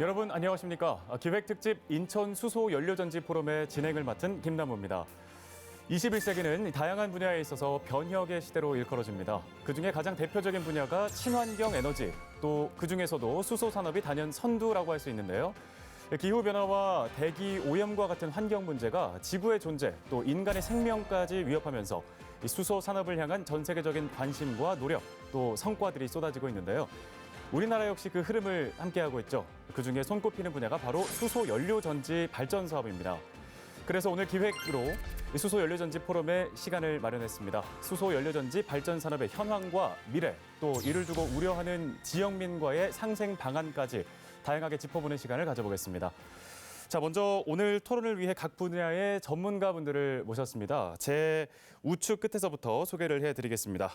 여러분 안녕하십니까? 기획특집 인천 수소 연료전지 포럼의 진행을 맡은 김남우입니다. 21세기는 다양한 분야에 있어서 변혁의 시대로 일컬어집니다. 그중에 가장 대표적인 분야가 친환경 에너지, 또 그중에서도 수소 산업이 단연 선두라고 할 수 있는데요. 기후변화와 대기 오염과 같은 환경 문제가 지구의 존재, 또 인간의 생명까지 위협하면서 이 수소 산업을 향한 전 세계적인 관심과 노력, 또 성과들이 쏟아지고 있는데요. 우리나라 역시 그 흐름을 함께하고 있죠. 그중에 손꼽히는 분야가 바로 수소 연료전지 발전 사업입니다. 그래서 오늘 기획으로 수소 연료전지 포럼에 시간을 마련했습니다. 수소 연료전지 발전 산업의 현황과 미래, 또 이를 두고 우려하는 지역민과의 상생 방안까지 다양하게 짚어보는 시간을 가져보겠습니다. 자, 먼저 오늘 토론을 위해 각 분야의 전문가분들을 모셨습니다. 제 우측 끝에서부터 소개를 해드리겠습니다.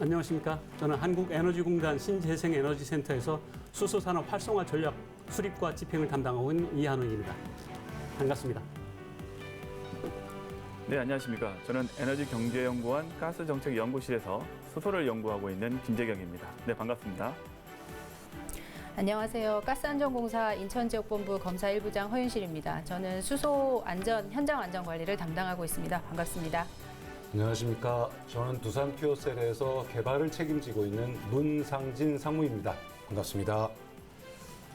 안녕하십니까. 저는 한국에너지공단 신재생에너지센터에서 수소산업 활성화 전략 수립과 집행을 담당하고 있는 이한웅입니다. 반갑습니다. 네, 안녕하십니까. 저는 에너지경제연구원 가스정책연구실에서 수소를 연구하고 있는 김재경입니다. 네, 반갑습니다. 안녕하세요. 가스안전공사 인천지역본부 검사 1부장 허윤실입니다. 저는 수소 안전, 현장 안전 관리를 담당하고 있습니다. 반갑습니다. 안녕하십니까. 저는 두산 퓨어셀에서 개발을 책임지고 있는 문상진 상무입니다. 반갑습니다.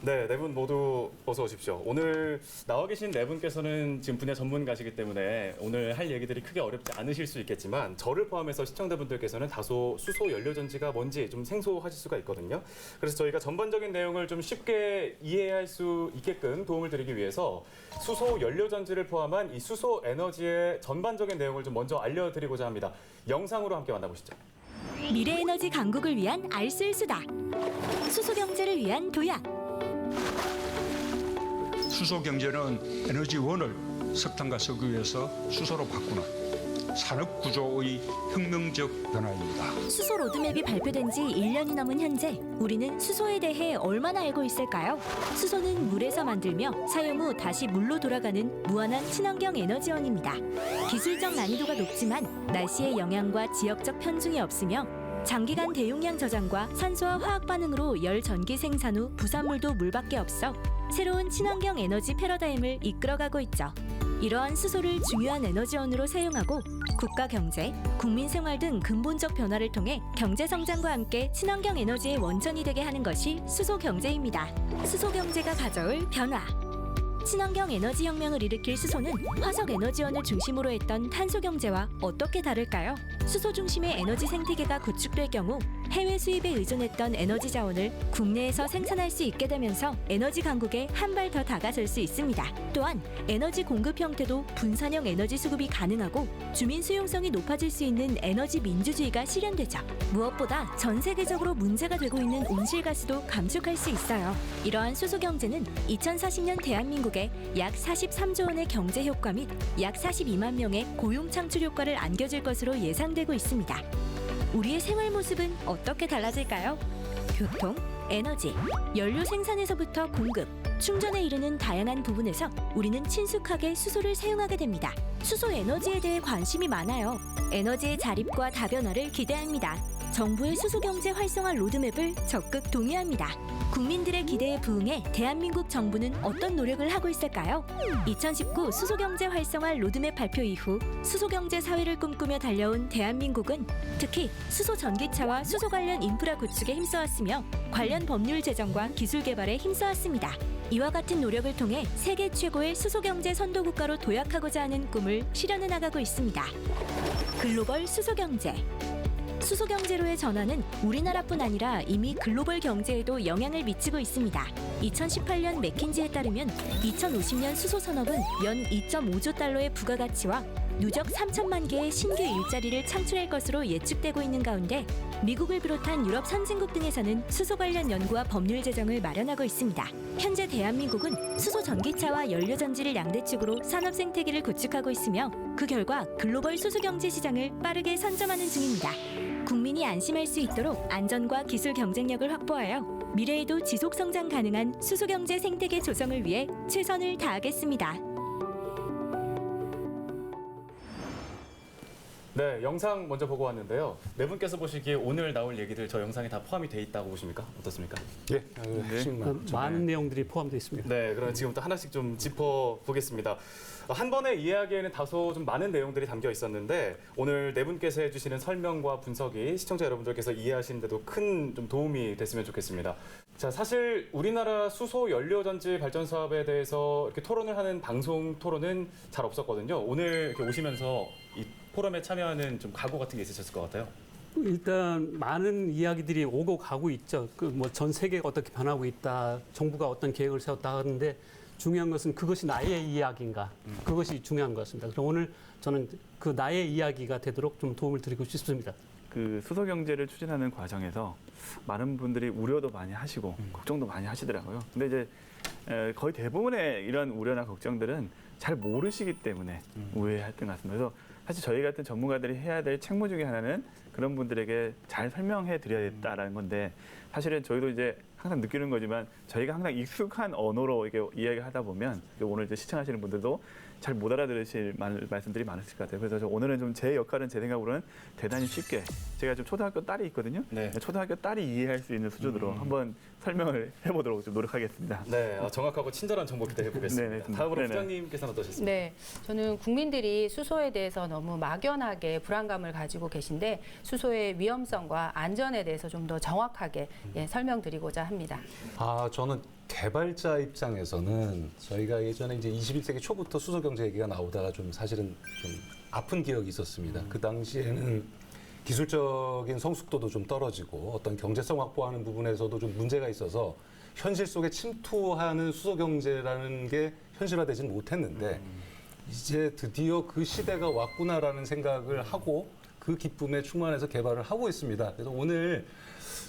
네, 네 분 모두 어서 오십시오. 오늘 나와 계신 네 분께서는 지금 분야 전문가시기 때문에 오늘 할 얘기들이 크게 어렵지 않으실 수 있겠지만 저를 포함해서 시청자분들께서는 다소 수소 연료전지가 뭔지 좀 생소하실 수가 있거든요. 그래서 저희가 전반적인 내용을 좀 쉽게 이해할 수 있게끔 도움을 드리기 위해서 수소 연료전지를 포함한 이 수소 에너지의 전반적인 내용을 좀 먼저 알려드리고자 합니다. 영상으로 함께 만나보시죠. 미래에너지 강국을 위한 알쓸수다. 수소경제를 위한 도약. 수소 경제는 에너지원을 석탄과 석유에서 수소로 바꾸는 산업 구조의 혁명적 변화입니다. 수소 로드맵이 발표된 지 1년이 넘은 현재 우리는 수소에 대해 얼마나 알고 있을까요? 수소는 물에서 만들며 사용 후 다시 물로 돌아가는 무한한 친환경 에너지원입니다. 기술적 난이도가 높지만 날씨의 영향과 지역적 편중이 없으며 장기간 대용량 저장과 산소와 화학 반응으로 열 전기 생산 후 부산물도 물밖에 없어 새로운 친환경 에너지 패러다임을 이끌어가고 있죠. 이러한 수소를 중요한 에너지원으로 사용하고 국가 경제, 국민 생활 등 근본적 변화를 통해 경제 성장과 함께 친환경 에너지의 원천이 되게 하는 것이 수소 경제입니다. 수소 경제가 가져올 변화. 친환경 에너지 혁명을 일으킬 수소는 화석 에너지원을 중심으로 했던 탄소 경제와 어떻게 다를까요? 수소 중심의 에너지 생태계가 구축될 경우 해외 수입에 의존했던 에너지 자원을 국내에서 생산할 수 있게 되면서 에너지 강국에 한 발 더 다가설 수 있습니다. 또한 에너지 공급 형태도 분산형 에너지 수급이 가능하고 주민 수용성이 높아질 수 있는 에너지 민주주의가 실현되죠. 무엇보다 전 세계적으로 문제가 되고 있는 온실가스도 감축할 수 있어요. 이러한 수소 경제는 2040년 대한민국에 약 43조 원의 경제 효과 및 약 42만 명의 고용 창출 효과를 안겨줄 것으로 예상되고 있습니다. 우리의 생활 모습은 어떻게 달라질까요? 교통, 에너지, 연료 생산에서부터 공급, 충전에 이르는 다양한 부분에서 우리는 친숙하게 수소를 사용하게 됩니다. 수소 에너지에 대해 관심이 많아요. 에너지의 자립과 다변화를 기대합니다. 정부의 수소 경제 활성화 로드맵을 적극 동의합니다. 국민들의 기대에 부응해 대한민국 정부는 어떤 노력을 하고 있을까요? 2019 수소경제 활성화 로드맵 발표 이후 수소경제 사회를 꿈꾸며 달려온 대한민국은 특히 수소 전기차와 수소 관련 인프라 구축에 힘써왔으며 관련 법률 제정과 기술 개발에 힘써왔습니다. 이와 같은 노력을 통해 세계 최고의 수소경제 선도국가로 도약하고자 하는 꿈을 실현해 나가고 있습니다. 글로벌 수소경제. 수소 경제로의 전환은 우리나라뿐 아니라 이미 글로벌 경제에도 영향을 미치고 있습니다. 2018년 맥킨지에 따르면 2050년 수소 산업은 연 2.5조 달러의 부가가치와 누적 3천만 개의 신규 일자리를 창출할 것으로 예측되고 있는 가운데 미국을 비롯한 유럽 선진국 등에서는 수소 관련 연구와 법률 제정을 마련하고 있습니다. 현재 대한민국은 수소 전기차와 연료전지를 양대축으로 산업 생태계를 구축하고 있으며 그 결과 글로벌 수소 경제 시장을 빠르게 선점하는 중입니다. 국민이 안심할 수 있도록 안전과 기술 경쟁력을 확보하여 미래에도 지속 성장 가능한 수소 경제 생태계 조성을 위해 최선을 다하겠습니다. 네, 영상 먼저 보고 왔는데요. 네 분께서 보시기에 오늘 나올 얘기들 저 영상에 다 포함이 돼 있다고 보십니까? 어떻습니까? 예, 핵심만. 많은 내용들이 포함되어 있습니다. 네, 그럼 지금부터 하나씩 좀 짚어보겠습니다. 한 번의 이야기에는 다소 좀 많은 내용들이 담겨 있었는데 오늘 네 분께서 해주시는 설명과 분석이 시청자 여러분들께서 이해하시는데도 큰 좀 도움이 됐으면 좋겠습니다. 자, 사실 우리나라 수소 연료 전지 발전 사업에 대해서 이렇게 토론을 하는 방송 토론은 잘 없었거든요. 오늘 이렇게 오시면서 이 포럼에 참여하는 좀 각오 같은 게 있으셨을 것 같아요. 일단 많은 이야기들이 오고 가고 있죠. 그 뭐 전 세계가 어떻게 변하고 있다, 정부가 어떤 계획을 세웠다 하는데 중요한 것은 그것이 나의 이야기인가, 그것이 중요한 것 같습니다. 그럼 오늘 저는 그 나의 이야기가 되도록 좀 도움을 드리고 싶습니다. 그 수소 경제를 추진하는 과정에서 많은 분들이 우려도 많이 하시고 걱정도 많이 하시더라고요. 근데 이제 거의 대부분의 이런 우려나 걱정들은 잘 모르시기 때문에 우회했던 것 같습니다. 그래서 사실 저희 같은 전문가들이 해야 될 책무 중에 하나는 그런 분들에게 잘 설명해 드려야겠다라는 건데 사실은 저희도 이제 항상 느끼는 거지만 저희가 항상 익숙한 언어로 이렇게 이야기하다 보면 오늘 이제 시청하시는 분들도 잘 못 알아들으실 말씀들이 많으실 것 같아요. 그래서 오늘은 좀 제 역할은 제 생각으로는 대단히 쉽게 제가 좀 초등학교 딸이 있거든요. 네. 초등학교 딸이 이해할 수 있는 수준으로 한번 설명을 해보도록 좀 노력하겠습니다. 네, 정확하고 친절한 정보 기대해 보겠습니다. 네네. 다음으로 네네. 부장님께서는 어떠셨습니까? 네, 저는 국민들이 수소에 대해서 너무 막연하게 불안감을 가지고 계신데 수소의 위험성과 안전에 대해서 좀 더 정확하게 설명드리고자 합니다. 저는 개발자 입장에서는 저희가 예전에 이제 21세기 초부터 수소 경제 얘기가 나오다가 좀 사실은 좀 아픈 기억이 있었습니다. 그 당시에는 기술적인 성숙도도 좀 떨어지고 어떤 경제성 확보하는 부분에서도 좀 문제가 있어서 현실 속에 침투하는 수소 경제라는 게 현실화되지는 못했는데 이제 드디어 그 시대가 왔구나라는 생각을 하고 그 기쁨에 충만해서 개발을 하고 있습니다. 그래서 오늘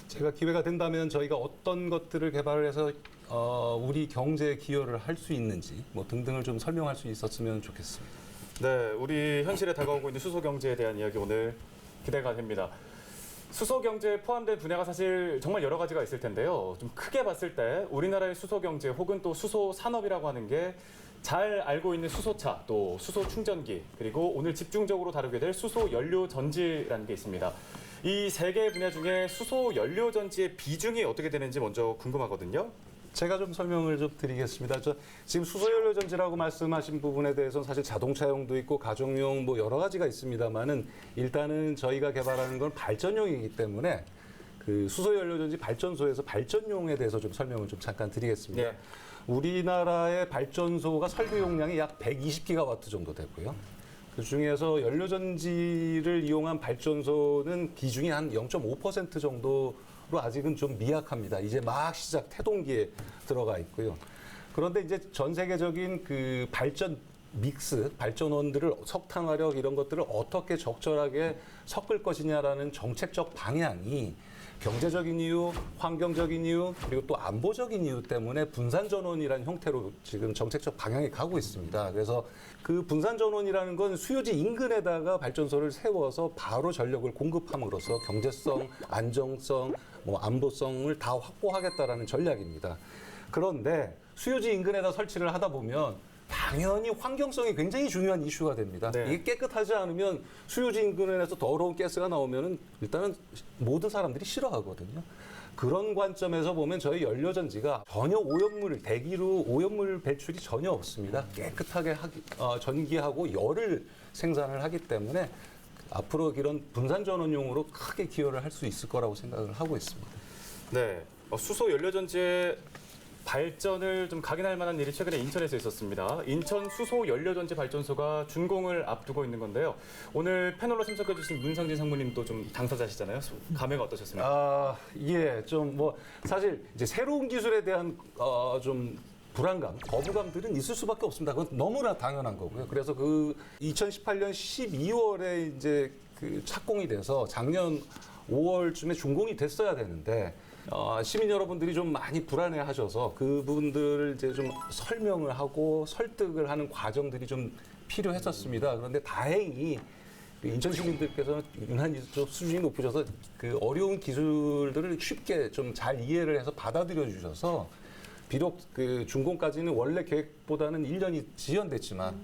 제가 기회가 된다면 저희가 어떤 것들을 개발을 해서 우리 경제에 기여를 할 수 있는지 뭐 등등을 좀 설명할 수 있었으면 좋겠습니다. 네, 우리 현실에 다가오고 있는 수소 경제에 대한 이야기 오늘 기대가 됩니다. 수소 경제에 포함된 분야가 사실 정말 여러 가지가 있을 텐데요. 좀 크게 봤을 때 우리나라의 수소 경제 혹은 또 수소 산업이라고 하는 게 잘 알고 있는 수소차, 또 수소 충전기, 그리고 오늘 집중적으로 다루게 될 수소 연료 전지라는 게 있습니다. 이 세 개 분야 중에 수소 연료 전지의 비중이 어떻게 되는지 먼저 궁금하거든요. 제가 좀 설명을 좀 드리겠습니다. 지금 수소연료 전지라고 말씀하신 부분에 대해서는 사실 자동차용도 있고 가정용 뭐 여러 가지가 있습니다만은 일단은 저희가 개발하는 건 발전용이기 때문에 그 수소연료 전지 발전소에서 발전용에 대해서 좀 설명을 좀 잠깐 드리겠습니다. 네. 우리나라의 발전소가 설비 용량이 약 120기가와트 정도 되고요. 그 중에서 연료 전지를 이용한 발전소는 비중이 한 0.5% 정도로 아직은 좀 미약합니다. 이제 막 시작 태동기에 들어가 있고요. 그런데 이제 전 세계적인 그 발전 믹스, 발전원들을 석탄화력 이런 것들을 어떻게 적절하게 섞을 것이냐라는 정책적 방향이 경제적인 이유, 환경적인 이유, 그리고 또 안보적인 이유 때문에 분산전원이라는 형태로 지금 정책적 방향이 가고 있습니다. 그래서 그 분산전원이라는 건 수요지 인근에다가 발전소를 세워서 바로 전력을 공급함으로써 경제성, 안정성, 뭐 안보성을 다 확보하겠다라는 전략입니다. 그런데 수요지 인근에다 설치를 하다 보면 당연히 환경성이 굉장히 중요한 이슈가 됩니다. 네. 이게 깨끗하지 않으면 수요지 인근에서 더러운 가스가 나오면은 일단은 모든 사람들이 싫어하거든요. 그런 관점에서 보면 저희 연료전지가 전혀 오염물, 대기로 오염물 배출이 전혀 없습니다. 깨끗하게 전기하고 열을 생산을 하기 때문에 앞으로 이런 분산전원용으로 크게 기여를 할 수 있을 거라고 생각을 하고 있습니다. 네, 수소 연료 전지의 발전을 좀 각인할 만한 일이 최근에 인천에서 있었습니다. 인천 수소 연료전지 발전소가 준공을 앞두고 있는 건데요. 오늘 패널로 참석해 주신 문상진 상무님도 좀 당사자시잖아요. 감회가 어떠셨습니까? 예, 좀 뭐 사실 이제 새로운 기술에 대한 좀 불안감, 거부감들은 있을 수밖에 없습니다. 그건 너무나 당연한 거고요. 그래서 그 2018년 12월에 이제 그 착공이 돼서 작년 5월쯤에 준공이 됐어야 되는데 시민 여러분들이 좀 많이 불안해하셔서 그분들을 이제 좀 설명을 하고 설득을 하는 과정들이 좀 필요했었습니다. 그런데 다행히 인천 시민들께서는 유난히 좀 수준이 높으셔서 그 어려운 기술들을 쉽게 좀 잘 이해를 해서 받아들여 주셔서 비록 그 준공까지는 원래 계획보다는 1년이 지연됐지만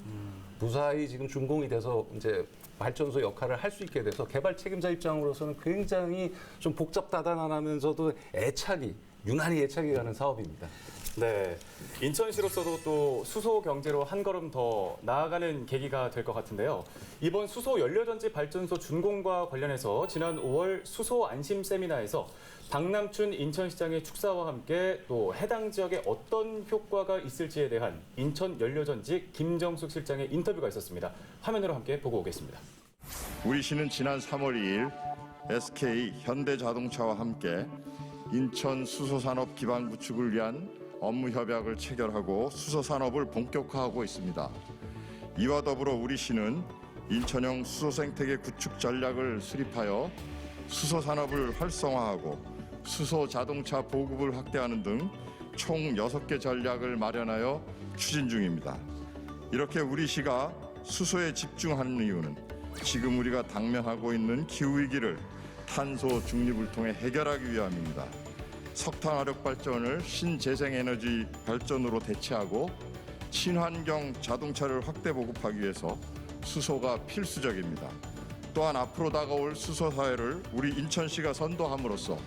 무사히 지금 준공이 돼서 이제 발전소 역할을 할 수 있게 돼서 개발 책임자 입장으로서는 굉장히 좀 복잡다단하면서도 유난히 애착이 가는 사업입니다. 네, 인천시로서도 또 수소 경제로 한 걸음 더 나아가는 계기가 될 것 같은데요. 이번 수소 연료전지 발전소 준공과 관련해서 지난 5월 수소 안심 세미나에서 박남춘 인천시장의 축사와 함께 또 해당 지역에 어떤 효과가 있을지에 대한 인천 연료전지 김정숙 실장의 인터뷰가 있었습니다. 화면으로 함께 보고 오겠습니다. 우리 시는 지난 3월 2일 SK 현대자동차와 함께 인천 수소산업 기반 구축을 위한 업무 협약을 체결하고 수소산업을 본격화하고 있습니다. 이와 더불어 우리 시는 인천형 수소생태계 구축 전략을 수립하여 수소산업을 활성화하고 수소자동차 보급을 확대하는 등 총 6개 전략을 마련하여 추진 중입니다. 이렇게 우리 시가 수소에 집중하는 이유는 지금 우리가 당면하고 있는 기후위기를 탄소 중립을 통해 해결하기 위함입니다. 석탄 화력 발전을 신재생에너지 발전으로 대체하고 친환경 자동차를 확대 보급하기 위해서 수소가 필수적입니다. 또한 앞으로 다가올 수소 사회를 우리 인천시가 선도함으로써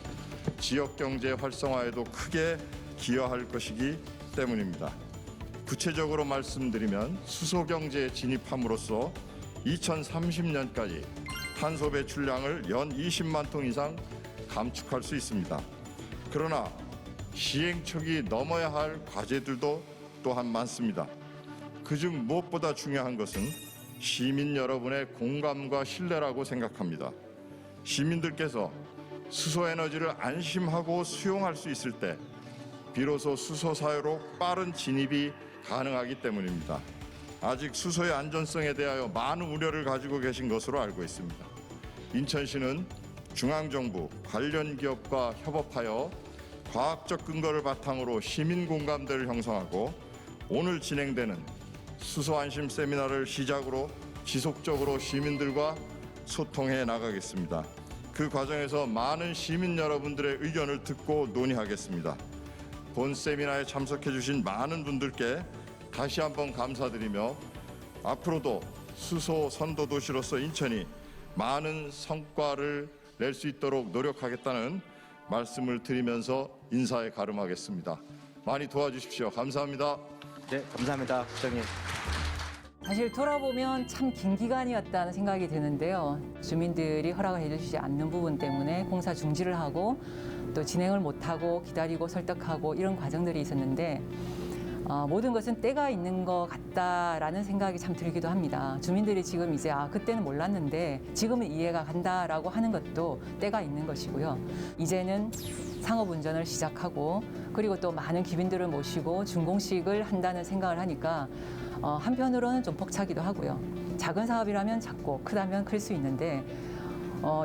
지역 경제 활성화에도 크게 기여할 것이기 때문입니다. 구체적으로 말씀드리면 수소 경제에 진입함으로써 2030년까지 탄소 배출량을 연 20만 톤 이상 감축할 수 있습니다. 그러나 시행착오가 넘어야 할 과제들도 또한 많습니다. 그중 무엇보다 중요한 것은 시민 여러분의 공감과 신뢰라고 생각합니다. 시민들께서 수소에너지를 안심하고 수용할 수 있을 때 비로소 수소사회로 빠른 진입이 가능하기 때문입니다. 아직 수소의 안전성에 대하여 많은 우려를 가지고 계신 것으로 알고 있습니다. 인천시는 중앙정부, 관련 기업과 협업하여 과학적 근거를 바탕으로 시민 공감대를 형성하고 오늘 진행되는 수소 안심 세미나를 시작으로 지속적으로 시민들과 소통해 나가겠습니다. 그 과정에서 많은 시민 여러분들의 의견을 듣고 논의하겠습니다. 본 세미나에 참석해 주신 많은 분들께 다시 한번 감사드리며 앞으로도 수소 선도 도시로서 인천이 많은 성과를 낼 수 있도록 노력하겠다는 말씀을 드리면서 인사에 가름하겠습니다. 많이 도와주십시오. 감사합니다. 네, 감사합니다, 부장님. 사실 돌아보면 참 긴 기간이었다는 생각이 드는데요. 주민들이 허락을 해주시지 않는 부분 때문에 공사 중지를 하고 또 진행을 못하고 기다리고 설득하고 이런 과정들이 있었는데 모든 것은 때가 있는 것 같다라는 생각이 참 들기도 합니다. 주민들이 지금 이제 그때는 몰랐는데 지금은 이해가 간다라고 하는 것도 때가 있는 것이고요. 이제는 상업운전을 시작하고 그리고 또 많은 기빈들을 모시고 준공식을 한다는 생각을 하니까 한편으로는 좀 벅차기도 하고요. 작은 사업이라면 작고 크다면 클 수 있는데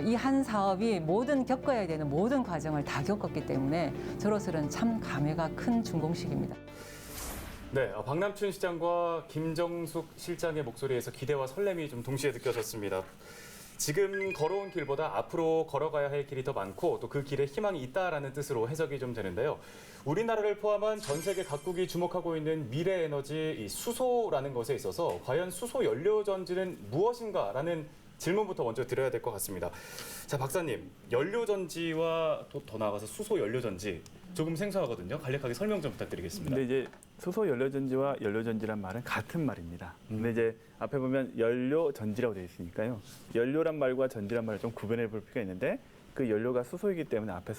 이 한 사업이 겪어야 되는 모든 과정을 다 겪었기 때문에 저로서는 참 감회가 큰 준공식입니다. 네, 박남춘 시장과 김정숙 실장의 목소리에서 기대와 설렘이 좀 동시에 느껴졌습니다. 지금 걸어온 길보다 앞으로 걸어가야 할 길이 더 많고 또 그 길에 희망이 있다라는 뜻으로 해석이 좀 되는데요. 우리나라를 포함한 전 세계 각국이 주목하고 있는 미래 에너지 이 수소라는 것에 있어서 과연 수소 연료 전지는 무엇인가라는 질문부터 먼저 드려야 될 것 같습니다. 자, 박사님, 연료 전지와 또 더 나아가서 수소 연료 전지 조금 생소하거든요. 간략하게 설명 좀 부탁드리겠습니다. 근데 이제 수소 연료전지와 연료전지란 말은 같은 말입니다. 근데 이제 앞에 보면 연료전지라고 되어 있으니까요. 연료란 말과 전지란 말을 좀 구분해 볼 필요가 있는데 그 연료가 수소이기 때문에 앞에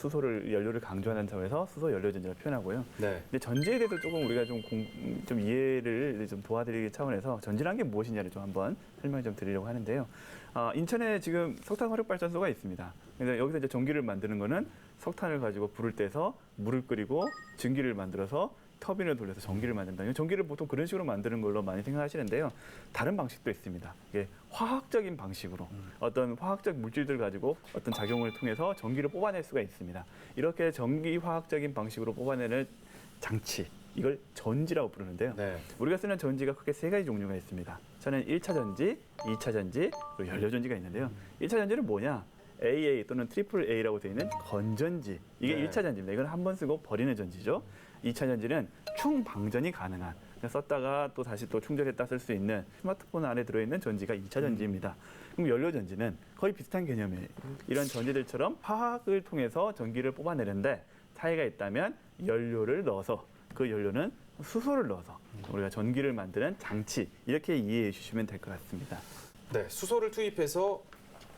연료를 강조하는 점에서 수소 연료전지를 표현하고요. 네. 근데 전지에 대해서 조금 우리가 좀 이해를 좀 도와드리기 차원에서 전지란 게 무엇이냐를 좀 한번 설명을 좀 드리려고 하는데요. 인천에 지금 석탄 화력 발전소가 있습니다. 그래서 여기서 이제 전기를 만드는 거는 석탄을 가지고 불을 떼서 물을 끓이고 증기를 만들어서 터빈을 돌려서 전기를 만든다. 전기를 보통 그런 식으로 만드는 걸로 많이 생각하시는데요. 다른 방식도 있습니다. 이게 화학적인 방식으로 어떤 화학적 물질들 가지고 어떤 작용을 통해서 전기를 뽑아낼 수가 있습니다. 이렇게 전기 화학적인 방식으로 뽑아내는 장치, 이걸 전지라고 부르는데요. 네. 우리가 쓰는 전지가 크게 세 가지 종류가 있습니다. 저는 1차 전지, 2차 전지, 그리고 연료 전지가 있는데요. 1차 전지는 뭐냐? AA 또는 트리플 A라고 되어 있는 건전지. 이게 네. 1차 전지입니다. 이건 한 번 쓰고 버리는 전지죠. 2차 전지는 충방전이 가능한 썼다가 또 다시 또 충전했다 쓸 수 있는 스마트폰 안에 들어있는 전지가 2차 전지입니다. 그럼 연료 전지는 거의 비슷한 개념이에요. 이런 전지들처럼 화학을 통해서 전기를 뽑아내는데 차이가 있다면 연료를 넣어서 그 연료는 수소를 넣어서 우리가 전기를 만드는 장치 이렇게 이해해 주시면 될 것 같습니다. 네, 수소를 투입해서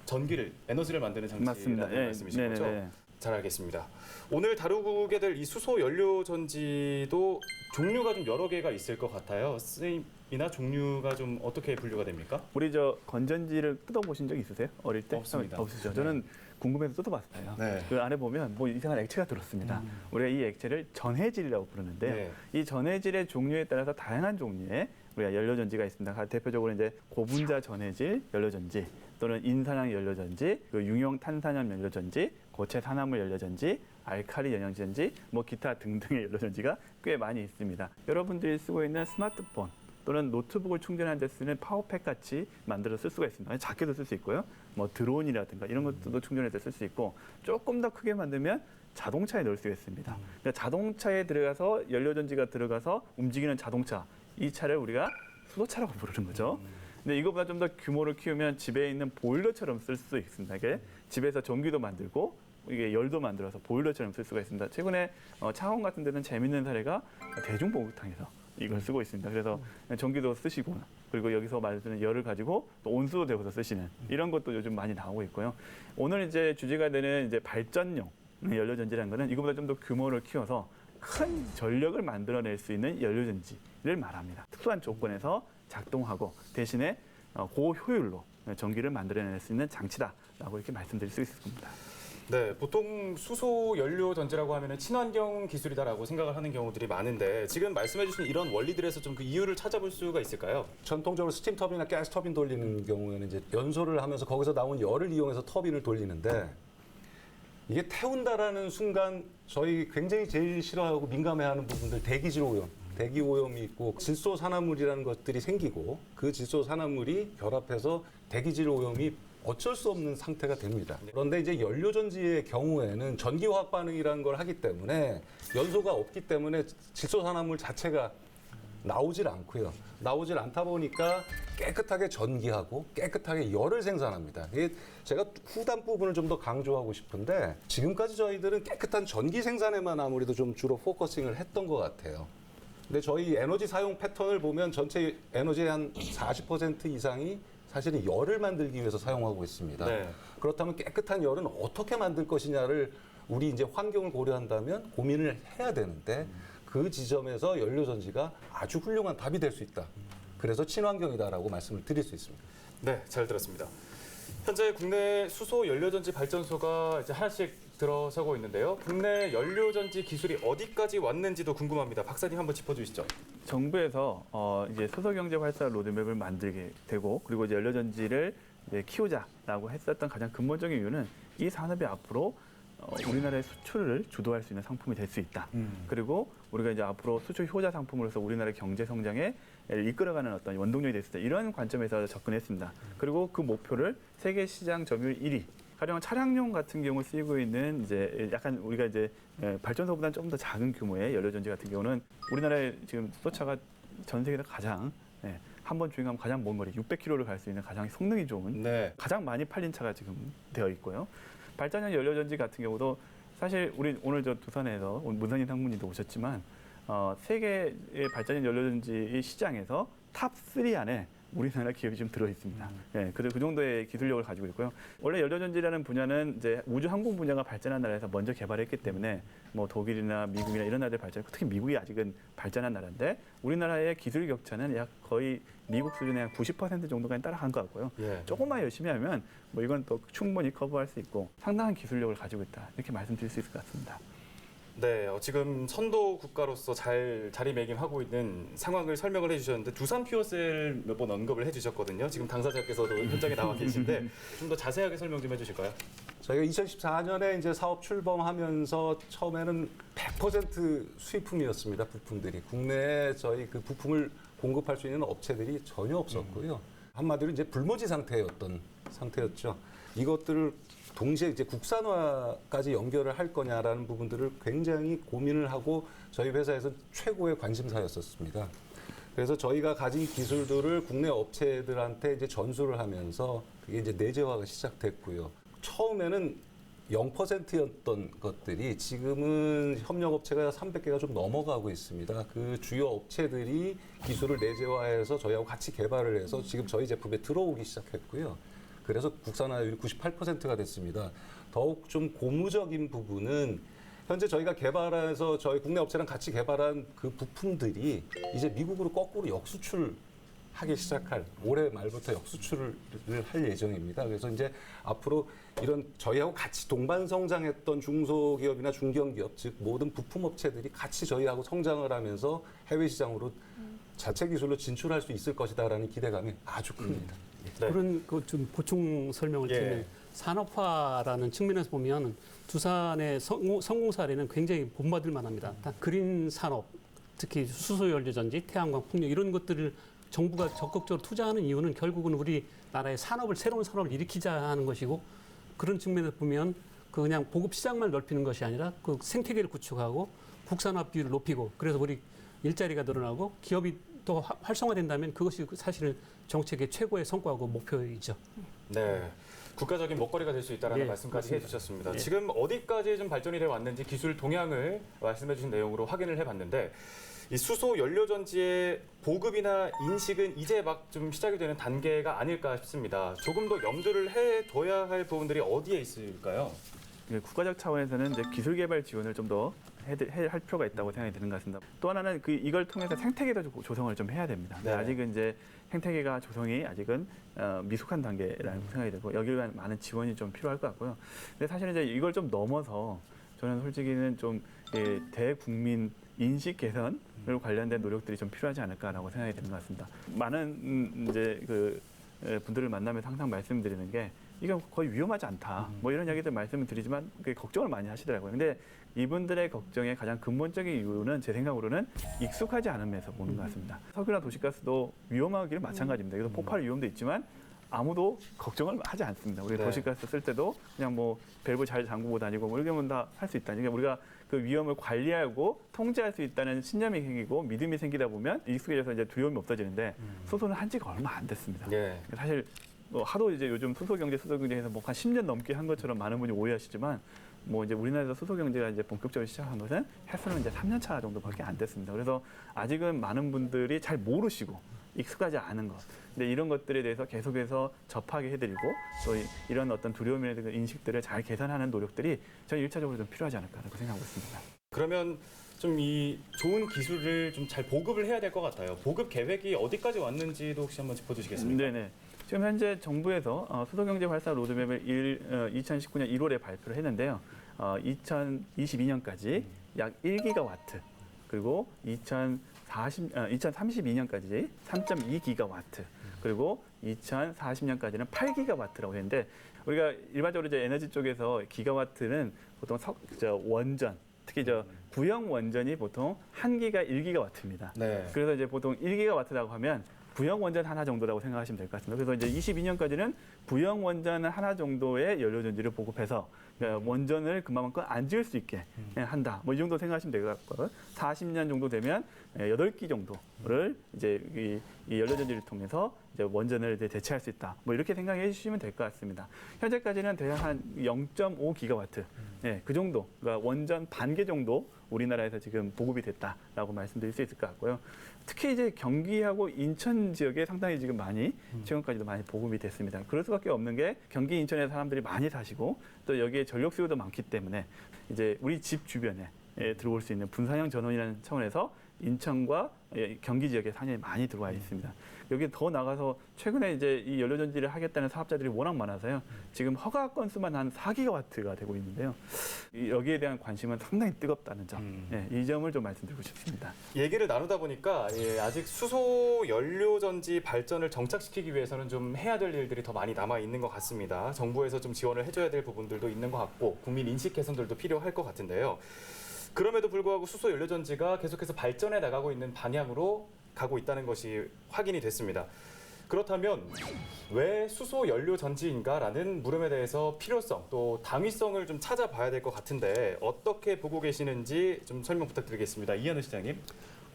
전기를, 에너지를 만드는 맞습니다. 장치라는 말씀이신 거죠? 네네네. 잘 알겠습니다. 오늘 다루게 될 이 수소 연료 전지도 종류가 좀 여러 개가 있을 것 같아요. 쓰임이나 종류가 좀 어떻게 분류가 됩니까? 우리 저 건전지를 뜯어보신 적 있으세요? 어릴 때? 없습니다. 없으시죠? 네. 저는 궁금해서 뜯어봤어요. 네. 그 안에 보면 뭐 이상한 액체가 들었습니다. 우리가 이 액체를 전해질이라고 부르는데요. 네. 이 전해질의 종류에 따라서 다양한 종류의 우리가 연료전지가 있습니다. 대표적으로 이제 고분자 전해질 연료전지 또는 인산황 연료전지, 융용 탄산염 연료전지, 고체 산화물 연료전지, 알칼리 연료전지, 뭐 기타 등등의 연료전지가 꽤 많이 있습니다. 여러분들이 쓰고 있는 스마트폰 또는 노트북을 충전하는 데 쓰는 파워팩 같이 만들어 쓸 수가 있습니다. 작게도 쓸 수 있고요. 뭐 드론이라든가 이런 것들도 충전해서 쓸 수 있고 조금 더 크게 만들면 자동차에 넣을 수가 있습니다. 그러니까 자동차에 들어가서 연료전지가 들어가서 움직이는 자동차, 이 차를 우리가 수소차라고 부르는 거죠. 근데 이거보다 좀 더 규모를 키우면 집에 있는 보일러처럼 쓸 수 있습니다. 이게 집에서 전기도 만들고 이게 열도 만들어서 보일러처럼 쓸 수가 있습니다. 최근에 창원 같은 데는 재밌는 사례가 대중목욕탕에서 이걸 쓰고 있습니다. 그래서 전기도 쓰시고 그리고 여기서 말하는 열을 가지고 또 온수도 데워서 쓰시는 이런 것도 요즘 많이 나오고 있고요. 오늘 이제 주제가 되는 이제 발전용 연료전지라는 거는 이거보다 좀 더 규모를 키워서 큰 전력을 만들어낼 수 있는 연료전지를 말합니다. 특수한 조건에서 작동하고 대신에 고효율로 전기를 만들어낼 수 있는 장치다라고 이렇게 말씀드릴 수 있을 겁니다. 네, 보통 수소 연료 전지라고 하면 친환경 기술이다라고 생각을 하는 경우들이 많은데 지금 말씀해주신 이런 원리들에서 좀 그 이유를 찾아볼 수가 있을까요? 전통적으로 스팀 터빈이나 가스 터빈 돌리는 경우에는 이제 연소를 하면서 거기서 나온 열을 이용해서 터빈을 돌리는데 이게 태운다라는 순간 저희 굉장히 제일 싫어하고 민감해하는 부분들 대기질 오염, 대기 오염이 있고 질소 산화물이라는 것들이 생기고 그 질소 산화물이 결합해서 대기질 오염이 어쩔 수 없는 상태가 됩니다. 그런데 이제 연료전지의 경우에는 전기화학 반응이라는 걸 하기 때문에 연소가 없기 때문에 질소 산화물 자체가 나오질 않고요. 나오질 않다 보니까 깨끗하게 전기하고 깨끗하게 열을 생산합니다. 이게 제가 후단 부분을 좀 더 강조하고 싶은데 지금까지 저희들은 깨끗한 전기 생산에만 아무래도 좀 주로 포커싱을 했던 것 같아요. 근데 저희 에너지 사용 패턴을 보면 전체 에너지의 한 40% 이상이 사실은 열을 만들기 위해서 사용하고 있습니다. 네. 그렇다면 깨끗한 열은 어떻게 만들 것이냐를 우리 이제 환경을 고려한다면 고민을 해야 되는데 그 지점에서 연료전지가 아주 훌륭한 답이 될 수 있다. 그래서 친환경이다라고 말씀을 드릴 수 있습니다. 네, 잘 들었습니다. 현재 국내 수소 연료전지 발전소가 이제 하나씩 들어서고 있는데요. 국내 연료전지 기술이 어디까지 왔는지도 궁금합니다. 박사님 한번 짚어주시죠. 정부에서 이제 수소경제 활성 로드맵을 만들게 되고 그리고 이제 연료전지를 이제 키우자라고 했었던 가장 근본적인 이유는 이 산업이 앞으로 우리나라의 수출을 주도할 수 있는 상품이 될 수 있다. 그리고 우리가 이제 앞으로 수출 효자 상품으로서 우리나라의 경제 성장에 이끌어가는 어떤 원동력이 될 수 있다. 이런 관점에서 접근했습니다. 그리고 그 목표를 세계 시장 점유율 1위. 가령 차량용 같은 경우 쓰이고 있는 이제 약간 우리가 이제 발전소보다는 좀 더 작은 규모의 연료전지 같은 경우는 우리나라의 지금 수소차가 전 세계에서 가장 한 번 주행하면 가장 먼 거리 600km를 갈 수 있는 가장 성능이 좋은 네. 가장 많이 팔린 차가 지금 되어 있고요. 발전형 연료전지 같은 경우도 사실 우리 오늘 저 두산에서 문선인 상무님도 오셨지만 세계의 발전형 연료전지 시장에서 탑 3 안에 우리나라 기업이 좀 들어 있습니다. 네, 그 정도의 기술력을 가지고 있고요. 원래 연료전지라는 분야는 이제 우주 항공 분야가 발전한 나라에서 먼저 개발했기 때문에 뭐 독일이나 미국이나 이런 나라들 발전했고 특히 미국이 아직은 발전한 나라인데 우리나라의 기술 격차는 약 거의 미국 수준의 한 90% 정도까지 따라간 것 같고요. 예. 조금만 열심히 하면 뭐 이건 또 충분히 커버할 수 있고 상당한 기술력을 가지고 있다 이렇게 말씀드릴 수 있을 것 같습니다. 네, 지금 선도 국가로서 잘 자리매김하고 있는 상황을 설명을 해주셨는데 두산 퓨어셀 몇 번 언급을 해주셨거든요. 지금 당사자께서도 현장에 나와 계신데 좀 더 자세하게 설명 좀 해주실까요? 저희가 2014년에 이제 사업 출범하면서 처음에는 100% 수입품이었습니다. 부품들이 국내에 저희 그 부품을 공급할 수 있는 업체들이 전혀 없었고요. 한마디로 이제 불모지 상태였죠. 이것들을 동시에 이제 국산화까지 연결을 할 거냐라는 부분들을 굉장히 고민을 하고 저희 회사에서 최고의 관심사였었습니다. 그래서 저희가 가진 기술들을 국내 업체들한테 이제 전수를 하면서 그게 이제 내재화가 시작됐고요. 처음에는 0%였던 것들이 지금은 협력업체가 300개가 좀 넘어가고 있습니다. 그 주요 업체들이 기술을 내재화해서 저희하고 같이 개발을 해서 지금 저희 제품에 들어오기 시작했고요. 그래서 국산화율이 98%가 됐습니다. 더욱 좀 고무적인 부분은 현재 저희가 개발해서 저희 국내 업체랑 같이 개발한 그 부품들이 이제 미국으로 거꾸로 역수출하기 시작할 올해 말부터 역수출을 할 예정입니다. 그래서 이제 앞으로 이런 저희하고 같이 동반 성장했던 중소기업이나 중견기업, 즉 모든 부품 업체들이 같이 저희하고 성장을 하면서 해외 시장으로 자체 기술로 진출할 수 있을 것이다라는 기대감이 아주 큽니다. 네. 그런 그 좀 보충 설명을 예. 드리면 산업화라는 측면에서 보면 두산의 성공 사례는 굉장히 본받을 만합니다. 그린 산업, 특히 수소연료전지, 태양광, 풍력 이런 것들을 정부가 적극적으로 투자하는 이유는 결국은 우리 나라의 산업을 새로운 산업을 일으키자 하는 것이고 그런 측면에서 보면 그냥 보급 시장만 넓히는 것이 아니라 그 생태계를 구축하고 국산화 비율을 높이고 그래서 우리 일자리가 늘어나고 기업이 또 활성화된다면 그것이 사실은 정책의 최고의 성과고 목표이죠. 네. 국가적인 먹거리가 될 수 있다는 예, 말씀까지 맞습니다. 해주셨습니다. 예. 지금 어디까지 좀 발전이 되어 왔는지 기술 동향을 말씀해 주신 내용으로 확인을 해봤는데 이 수소 연료전지의 보급이나 인식은 이제 막 좀 시작이 되는 단계가 아닐까 싶습니다. 조금 더 염두를 해둬야 할 부분들이 어디에 있을까요? 국가적 차원에서는 이제 기술 개발 지원을 좀 더 할 필요가 있다고 생각이 드는 것 같습니다. 또 하나는 이걸 통해서 생태계도 조성을 좀 해야 됩니다. 네. 아직은 이제 생태계가 조성이 아직은 미숙한 단계라는 생각이 들고 여기에 대한 많은 지원이 좀 필요할 것 같고요. 근데 사실 이제 이걸 좀 넘어서 저는 솔직히는 좀 대국민 인식 개선을 관련된 노력들이 좀 필요하지 않을까라고 생각이 드는 것 같습니다. 많은 이제 분들을 만나면서 항상 말씀드리는 게 이건 거의 위험하지 않다. 뭐 이런 이야기들 말씀을 드리지만 걱정을 많이 하시더라고요. 근데 이분들의 걱정의 가장 근본적인 이유는 제 생각으로는 익숙하지 않음에서 보는 것 같습니다. 석유나 도시가스도 위험하기는 마찬가지입니다. 그래서 폭발 위험도 있지만 아무도 걱정을 하지 않습니다. 우리 네. 도시가스 쓸 때도 그냥 뭐 밸브 잘 잠그고 다니고 뭐 이렇게 하면 다 할 수 있다. 그러니까 우리가 그 위험을 관리하고 통제할 수 있다는 신념이 생기고 믿음이 생기다 보면 익숙해져서 이제 두려움이 없어지는데 수소는 한 지가 얼마 안 됐습니다. 예. 사실 뭐 하도 이제 요즘 수소경제에서 뭐 한 10년 넘게 한 것처럼 많은 분이 오해하시지만 뭐 이제 우리나라에서 수소경제가 이제 본격적으로 시작한 것은 횟수는 이제 3년 차 정도밖에 안 됐습니다. 그래서 아직은 많은 분들이 잘 모르시고 익숙하지 않은 것. 근데 이런 것들에 대해서 계속해서 접하게 해드리고 또 이런 어떤 두려움이나 인식들을 잘 개선하는 노력들이 저는 1차적으로 좀 필요하지 않을까라고 생각하고 있습니다. 그러면 좀 이 좋은 기술을 좀 잘 보급을 해야 될 것 같아요. 보급 계획이 어디까지 왔는지도 혹시 한번 짚어주시겠습니까? 네네. 지금 현재 정부에서 수소경제 활성 로드맵을 2019년 1월에 발표를 했는데요. 2022년까지 약 1기가와트 그리고 2032년까지 3.2기가와트 그리고 2040년까지는 8기가와트라고 했는데 우리가 일반적으로 이제 에너지 쪽에서 기가와트는 보통 원전 특히 부영 원전이 보통 1기가 1기가와트입니다. 네. 그래서 이제 보통 1기가와트라고 하면 부영 원전 하나 정도라고 생각하시면 될 것 같습니다. 그래서 이제 22년까지는 부영 원전 하나 정도의 연료전지를 보급해서 그러니까 원전을 그만큼 안 지을 수 있게 한다. 뭐 이 정도 생각하시면 될 것 같고요. 40년 정도 되면 8기 정도를 이제 이 연료전지를 통해서 이제 원전을 이제 대체할 수 있다. 뭐 이렇게 생각해 주시면 될 것 같습니다. 현재까지는 대략 한 0.5기가와트. 네, 그 정도. 그러니까 원전 반 개 정도 우리나라에서 지금 보급이 됐다라고 말씀드릴 수 있을 것 같고요. 특히 이제 경기하고 인천 지역에 상당히 지금 많이 최근까지도 많이 보급이 됐습니다. 그럴 수밖에 없는 게 경기 인천에 사람들이 많이 사시고 또 여기에 전력 수요도 많기 때문에 이제 우리 집 주변에 들어올 수 있는 분산형 전원이라는 차원에서 인천과 경기 지역에 상당히 많이 들어와 있습니다. 여기 더 나가서 최근에 이제 이 연료전지를 하겠다는 사업자들이 워낙 많아서요. 지금 허가 건수만 한 4기가와트가 되고 있는데요. 여기에 대한 관심은 상당히 뜨겁다는 점, 이 점을 좀 말씀드리고 싶습니다. 얘기를 나누다 보니까 아직 수소 연료전지 발전을 정착시키기 위해서는 좀 해야 될 일들이 더 많이 남아 있는 것 같습니다. 정부에서 좀 지원을 해줘야 될 부분들도 있는 것 같고 국민 인식 개선들도 필요할 것 같은데요. 그럼에도 불구하고 수소 연료전지가 계속해서 발전해 나가고 있는 방향으로 가고 있다는 것이 확인이 됐습니다. 그렇다면 왜 수소 연료전지인가라는 물음에 대해서 필요성 또 당위성을 좀 찾아봐야 될 것 같은데 어떻게 보고 계시는지 좀 설명 부탁드리겠습니다. 이현우 시장님.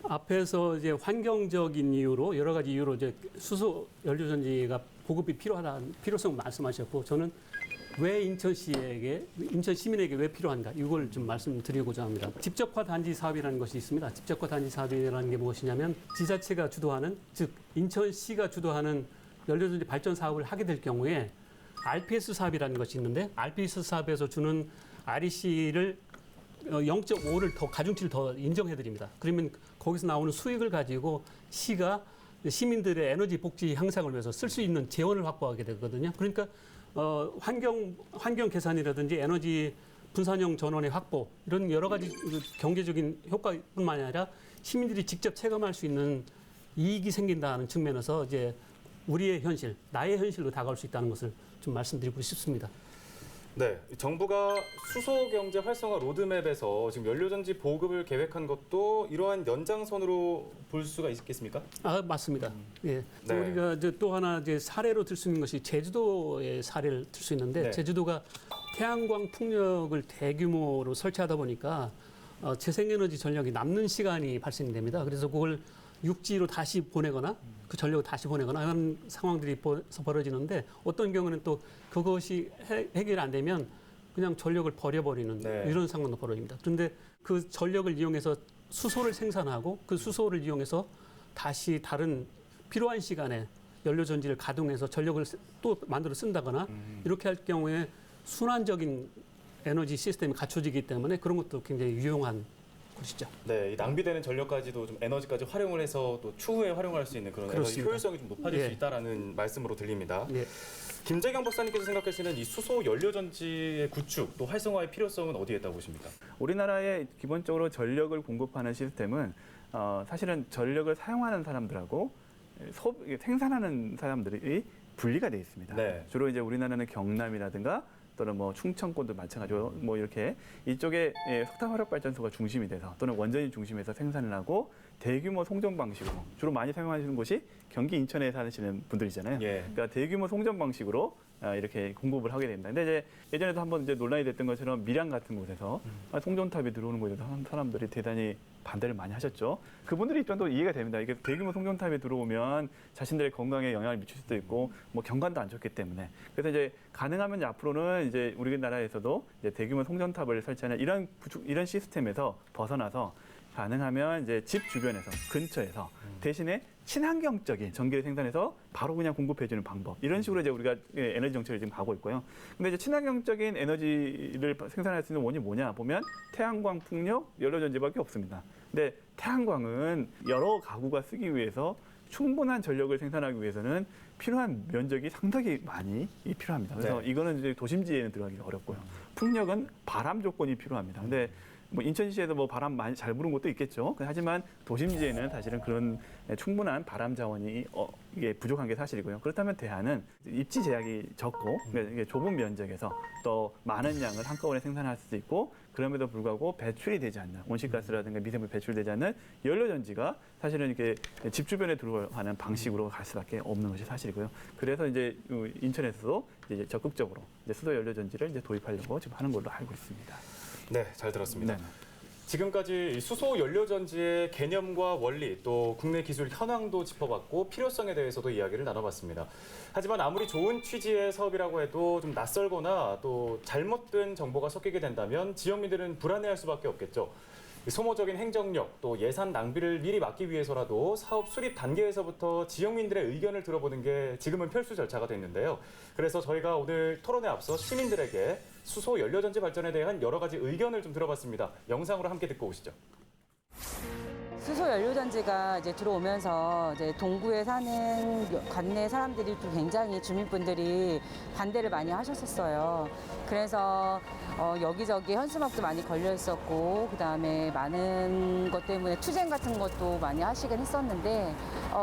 앞에서 이제 환경적인 이유로 여러 가지 이유로 이제 수소 연료전지가 보급이 필요하다는 필요성 말씀하셨고 저는 왜 인천 시민에게 왜 필요한가 이걸 좀 말씀드리고자 합니다. 집적화 단지 사업이라는 것이 있습니다. 집적화 단지 사업이라는 게 무엇이냐면 지자체가 주도하는 즉 인천시가 주도하는 연료전지 발전 사업을 하게 될 경우에 RPS 사업이라는 것이 있는데 RPS 사업에서 주는 REC를 0.5를 더 가중치를 더 인정해 드립니다. 그러면 거기서 나오는 수익을 가지고 시가 시민들의 에너지 복지 향상을 위해서 쓸 수 있는 재원을 확보하게 되거든요. 그러니까 환경 개선이라든지 에너지 분산형 전원의 확보 이런 여러 가지 경제적인 효과뿐만 아니라 시민들이 직접 체감할 수 있는 이익이 생긴다는 측면에서 이제 우리의 현실, 나의 현실로 다가올 수 있다는 것을 좀 말씀드리고 싶습니다. 네, 정부가 수소 경제 활성화 로드맵에서 지금 연료전지 보급을 계획한 것도 이러한 연장선으로 볼 수가 있겠습니까? 아, 맞습니다. 예. 네. 우리가 이제 또 하나 이제 사례로 들 수 있는 것이 제주도의 사례를 들 수 있는데 네. 제주도가 태양광 풍력을 대규모로 설치하다 보니까 재생에너지 전력이 남는 시간이 발생됩니다. 그래서 그걸 육지로 다시 보내거나 그 전력을 다시 보내거나 이런 상황들이 벌어지는데 어떤 경우는 또 그것이 해결이 안 되면 그냥 전력을 버려버리는 네. 이런 상황도 벌어집니다. 그런데 그 전력을 이용해서 수소를 생산하고 그 수소를 이용해서 다시 다른 필요한 시간에 연료전지를 가동해서 전력을 또 만들어 쓴다거나 이렇게 할 경우에 순환적인 에너지 시스템이 갖춰지기 때문에 그런 것도 굉장히 유용한 것이죠. 네, 이 낭비되는 전력까지도 좀 에너지까지 활용을 해서 또 추후에 활용할 수 있는 그런 에너지 그렇습니다. 효율성이 좀 높아질 예. 수 있다라는 말씀으로 들립니다. 예. 김재경 박사님께서 생각하시는 이 수소 연료전지의 구축 또 활성화의 필요성은 어디에 있다고 보십니까? 우리나라에 기본적으로 전력을 공급하는 시스템은 사실은 전력을 사용하는 사람들하고 생산하는 사람들이 분리가 돼 있습니다. 네. 주로 이제 우리나라는 경남이라든가 또는 뭐 충청권도 마찬가지로 뭐 이렇게 이쪽에 석탄 화력 발전소가 중심이 돼서 또는 원전이 중심에서 생산을 하고 대규모 송전 방식으로 주로 많이 사용하시는 곳이 경기 인천에 사시는 분들이잖아요. 예. 그러니까 대규모 송전 방식으로 이렇게 공급을 하게 됩니다. 근데 이제 예전에도 한번 이제 논란이 됐던 것처럼 밀양 같은 곳에서 송전탑이 들어오는 곳에서 사람들이 대단히 반대를 많이 하셨죠. 그분들의 입장도 이해가 됩니다. 이게 대규모 송전탑이 들어오면 자신들의 건강에 영향을 미칠 수도 있고 뭐 경관도 안 좋기 때문에 그래서 이제 가능하면 대학로는 이제 우리나라에서도 이제 대규모 송전탑을 설치하는 이런 시스템에서 벗어나서 가능하면 이제 집 주변에서 근처에서 대신에 친환경적인 전기를 생산해서 바로 그냥 공급해주는 방법 이런 식으로 이제 우리가 에너지 정책을 지금 가고 있고요. 근데 이제 친환경적인 에너지를 생산할 수 있는 원인이 뭐냐 보면 태양광, 풍력, 연료전지밖에 없습니다. 근데 태양광은 여러 가구가 쓰기 위해서 충분한 전력을 생산하기 위해서는 필요한 면적이 상당히 많이 필요합니다. 그래서 네. 이거는 이제 도심지에는 들어가기 어렵고요. 풍력은 바람 조건이 필요합니다. 근데 뭐 인천시에도 뭐 바람 많이 잘 부는 곳도 있겠죠. 하지만 도심지에는 사실은 그런 충분한 바람 자원이 이게 부족한 게 사실이고요. 그렇다면 대안은 입지 제약이 적고 이게 좁은 면적에서 또 많은 양을 한꺼번에 생산할 수도 있고 그럼에도 불구하고 배출이 되지 않는 온실가스라든가 미세물 배출되지 않는 연료전지가 사실은 이렇게 집 주변에 들어가는 방식으로 갈 수밖에 없는 것이 사실이고요. 그래서 이제 인천에서도 이제 적극적으로 이제 수소 연료전지를 이제 도입하려고 지금 하는 걸로 알고 있습니다. 네, 잘 들었습니다. 네. 지금까지 수소 연료전지의 개념과 원리 또 국내 기술 현황도 짚어봤고 필요성에 대해서도 이야기를 나눠봤습니다. 하지만 아무리 좋은 취지의 사업이라고 해도 좀 낯설거나 또 잘못된 정보가 섞이게 된다면 지역민들은 불안해할 수밖에 없겠죠. 소모적인 행정력 또 예산 낭비를 미리 막기 위해서라도 사업 수립 단계에서부터 지역민들의 의견을 들어보는 게 지금은 필수 절차가 됐는데요. 그래서 저희가 오늘 토론에 앞서 시민들에게 수소 연료전지 발전에 대한 여러 가지 의견을 좀 들어봤습니다. 영상으로 함께 듣고 오시죠. 수소 연료전지가 이제 들어오면서 이제 동구에 사는 관내 사람들이 또 굉장히 주민분들이 반대를 많이 하셨었어요. 그래서 여기저기 현수막도 많이 걸려 있었고 그다음에 많은 것 때문에 투쟁 같은 것도 많이 하시긴 했었는데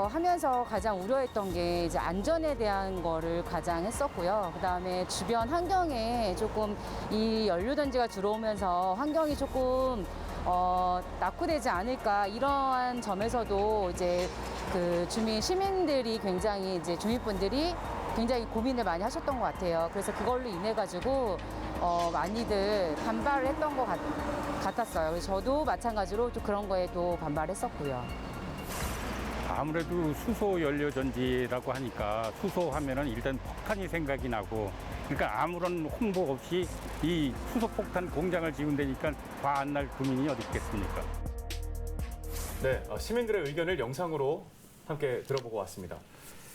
하면서 가장 우려했던 게 이제 안전에 대한 거를 가장 했었고요. 그다음에 주변 환경에 조금 이 연료전지가 들어오면서 환경이 조금 낙후되지 않을까 이러한 점에서도 이제 그 시민들이 굉장히 이제 주민분들이 굉장히 고민을 많이 하셨던 것 같아요. 그래서 그걸로 인해 가지고 많이들 반발을 했던 것 같았어요. 그래서 저도 마찬가지로 또 그런 거에 또 반발했었고요. 아무래도 수소 연료 전지라고 하니까 수소하면은 일단 폭탄이 생각이 나고, 그러니까 아무런 홍보 없이 이 수소 폭탄 공장을 지은다니까 화 안 날 국민이 어디 있겠습니까? 네, 시민들의 의견을 영상으로 함께 들어보고 왔습니다.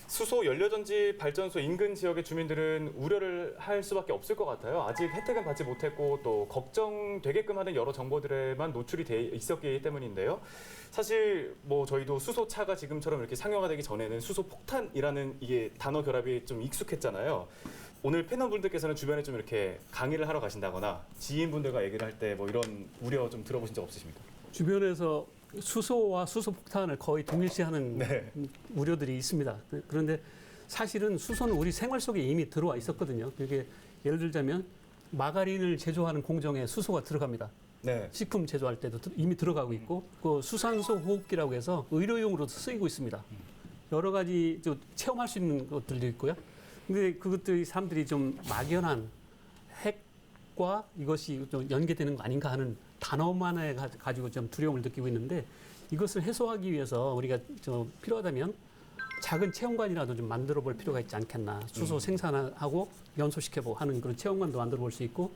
수소 연료전지 발전소 인근 지역의 주민들은 우려를 할 수밖에 없을 것 같아요. 아직 혜택은 받지 못했고 또 걱정되게끔 하는 여러 정보들에만 노출이 돼 있었기 때문인데요. 사실 뭐 저희도 수소차가 지금처럼 이렇게 상용화되기 전에는 수소 폭탄이라는 이게 단어 결합이 좀 익숙했잖아요. 오늘 패널분들께서는 주변에 좀 이렇게 강의를 하러 가신다거나 지인분들과 얘기를 할 때 뭐 이런 우려 좀 들어보신 적 없으십니까? 주변에서 수소와 수소폭탄을 거의 동일시하는 네. 우려들이 있습니다. 그런데 사실은 수소는 우리 생활 속에 이미 들어와 있었거든요. 그게 예를 들자면 마가린을 제조하는 공정에 수소가 들어갑니다. 네. 식품 제조할 때도 이미 들어가고 있고, 그 수산소 호흡기라고 해서 의료용으로도 쓰이고 있습니다. 여러 가지 체험할 수 있는 것들도 있고요. 근데 그것들이 사람들이 좀 막연한 핵과 이것이 좀 연계되는 거 아닌가 하는 단어만에 가지고 좀 두려움을 느끼고 있는데, 이것을 해소하기 위해서 우리가 좀 필요하다면 작은 체험관이라도 좀 만들어 볼 필요가 있지 않겠나. 수소 생산하고 연소시켜보고 하는 그런 체험관도 만들어 볼 수 있고,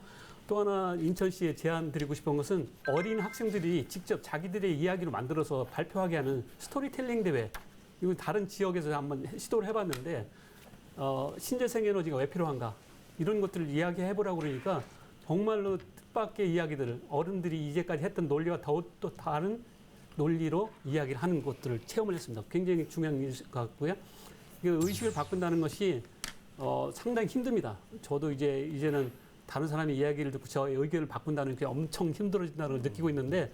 또 하나 인천시에 제안 드리고 싶은 것은 어린 학생들이 직접 자기들의 이야기로 만들어서 발표하게 하는 스토리텔링 대회. 이거 다른 지역에서 한번 시도를 해봤는데, 신재생 에너지가 왜 필요한가 이런 것들을 이야기해보라고 그러니까 정말로 뜻밖의 이야기들을 어른들이 이제까지 했던 논리와 또 다른 논리로 이야기를 하는 것들을 체험을 했습니다. 굉장히 중요한 일 같고요. 의식을 바꾼다는 것이 상당히 힘듭니다. 저도 이제는 다른 사람의 이야기를 듣고 저의 의견을 바꾼다는 게 엄청 힘들어진다는 걸 느끼고 있는데,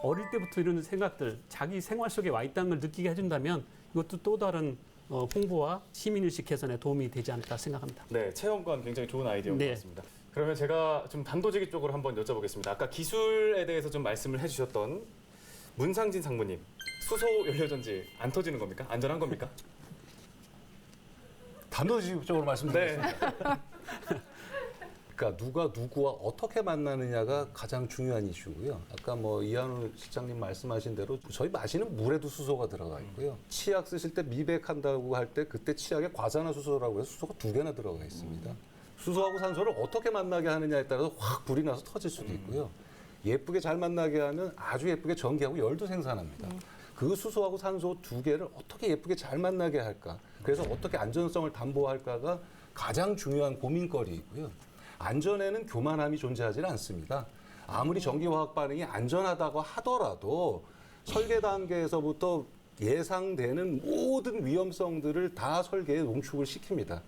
어릴 때부터 이런 생각들, 자기 생활 속에 와 있다는 걸 느끼게 해준다면 이것도 또 다른 홍보와 시민의식 개선에 도움이 되지 않을까 생각합니다. 네, 체험관 굉장히 좋은 아이디어인 것 네. 같습니다. 그러면 제가 좀 단도직입 쪽으로 한번 여쭤보겠습니다. 아까 기술에 대해서 좀 말씀을 해주셨던 문상진 상무님, 수소 연료전지 안 터지는 겁니까? 안전한 겁니까? 단도직입적으로 말씀드리겠습니다. 그러니까 누가 누구와 어떻게 만나느냐가 가장 중요한 이슈고요. 아까 뭐 이한우 실장님 말씀하신 대로 저희 마시는 물에도 수소가 들어가 있고요. 치약 쓰실 때 미백한다고 할 때 그때 치약에 과산화수소라고 해서 수소가 2개나 들어가 있습니다. 수소하고 산소를 어떻게 만나게 하느냐에 따라서 확 불이 나서 터질 수도 있고요. 예쁘게 잘 만나게 하면 아주 예쁘게 전기하고 열도 생산합니다. 그 수소하고 산소 2개를 어떻게 예쁘게 잘 만나게 할까? 그래서 어떻게 안전성을 담보할까가 가장 중요한 고민거리이고요. 안전에는 교만함이 존재하지 않습니다. 아무리 전기화학 반응이 안전하다고 하더라도 설계 단계에서부터 예상되는 모든 위험성들을 다 설계에 농축을 시킵니다.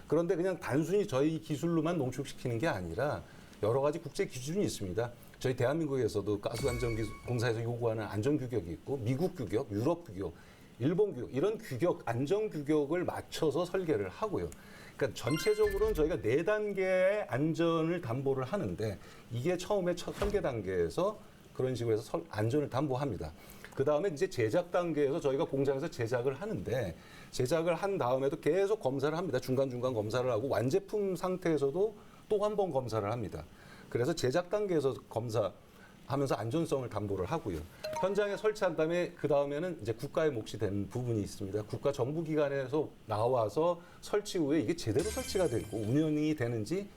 그런데 그냥 단순히 저희 기술로만 농축시키는 게 아니라 여러 가지 국제 기준이 있습니다. 저희 대한민국에서도 가스안전공사에서 요구하는 안전규격이 있고, 미국 규격, 유럽 규격, 일본 규격, 이런 규격, 안전규격을 맞춰서 설계를 하고요. 그러니까 전체적으로는 저희가 4단계의 안전을 담보를 하는데, 이게 처음에 설계 단계에서 그런 식으로 해서 안전을 담보합니다. 그 다음에 이제 제작 단계에서 저희가 공장에서 제작을 하는데, 제작을 한 다음에도 계속 검사를 합니다. 중간중간 검사를 하고 완제품 상태에서도 또 한 번 검사를 합니다. 그래서 제작 단계에서 검사하면서 안전성을 담보를 하고요. 현장에 설치한 다음에 그 다음에는 이제 국가의 몫이 되는 부분이 있습니다. 국가 정부기관에서 나와서 설치 후에 이게 제대로 설치가 되고 운영이 되는지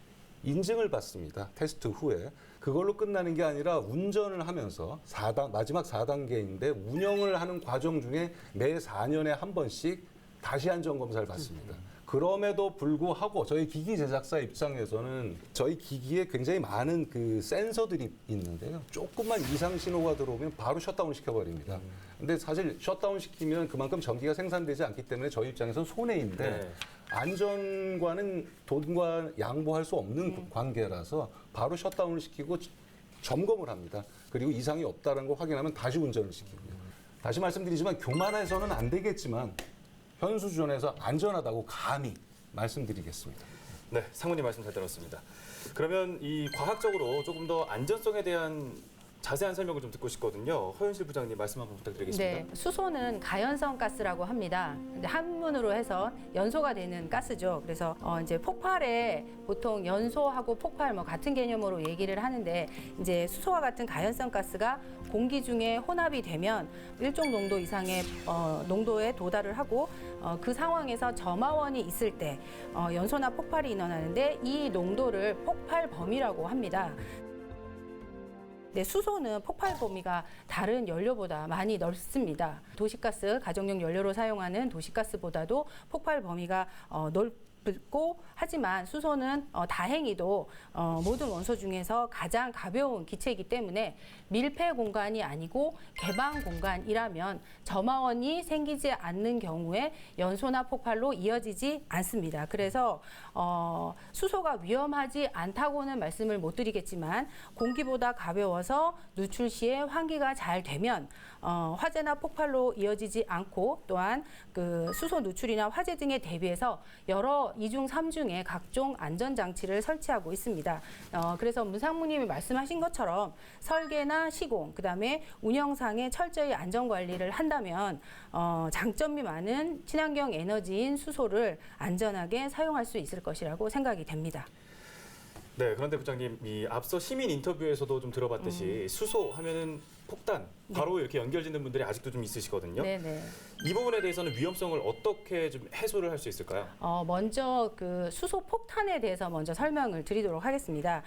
인증을 받습니다. 테스트 후에. 그걸로 끝나는 게 아니라 운전을 하면서 마지막 4단계인데 운영을 하는 과정 중에 매 4년에 한 번씩 다시 안전검사를 받습니다. 그럼에도 불구하고 저희 기기 제작사 입장에서는 저희 기기에 굉장히 많은 그 센서들이 있는데요. 조금만 이상 신호가 들어오면 바로 셧다운 시켜버립니다. 근데 사실 셧다운 시키면 그만큼 전기가 생산되지 않기 때문에 저희 입장에서는 손해인데, 네. 안전과는 돈과 양보할 수 없는 관계라서 바로 셧다운을 시키고 점검을 합니다. 그리고 이상이 없다는 걸 확인하면 다시 운전을 시키고요. 다시 말씀드리지만 교만해서는 안 되겠지만 현수준에서 안전하다고 감히 말씀드리겠습니다. 네, 상무님 말씀 잘 들었습니다. 그러면 이 과학적으로 조금 더 안전성에 대한 자세한 설명을 좀 듣고 싶거든요. 허윤실 부장님 말씀 한번 부탁드리겠습니다. 네, 수소는 가연성 가스라고 합니다. 이제 한문으로 해서 연소가 되는 가스죠. 그래서 이제 폭발에 보통 연소하고 폭발 뭐 같은 개념으로 얘기를 하는데 이제 수소와 같은 가연성 가스가 공기 중에 혼합이 되면 일정 농도 이상의 농도에 도달을 하고 그 상황에서 점화원이 있을 때 연소나 폭발이 일어나는데 이 농도를 폭발 범위라고 합니다. 네, 수소는 폭발 범위가 다른 연료보다 많이 넓습니다. 도시가스, 가정용 연료로 사용하는 도시가스보다도 폭발 범위가 넓고 하지만 수소는 다행히도 모든 원소 중에서 가장 가벼운 기체이기 때문에 밀폐 공간이 아니고 개방 공간이라면 점화원이 생기지 않는 경우에 연소나 폭발로 이어지지 않습니다. 그래서 수소가 위험하지 않다고는 말씀을 못 드리겠지만 공기보다 가벼워서 누출 시에 환기가 잘 되면 화재나 폭발로 이어지지 않고 또한 그 수소 누출이나 화재 등에 대비해서 여러 2중, 3중의 각종 안전장치를 설치하고 있습니다. 그래서 문상무님이 말씀하신 것처럼 설계나 시공, 그다음에 운영상에 철저히 안전관리를 한다면 장점이 많은 친환경 에너지인 수소를 안전하게 사용할 수 있을 것이라고 생각이 됩니다. 네, 그런데 부장님, 이 앞서 시민 인터뷰에서도 좀 들어봤듯이 수소 하면은 폭탄, 바로 이렇게 연결짓는 분들이 아직도 좀 있으시거든요. 네네. 이 부분에 대해서는 위험성을 어떻게 좀 해소를 할 수 있을까요? 먼저 그 수소 폭탄에 대해서 먼저 설명을 드리도록 하겠습니다.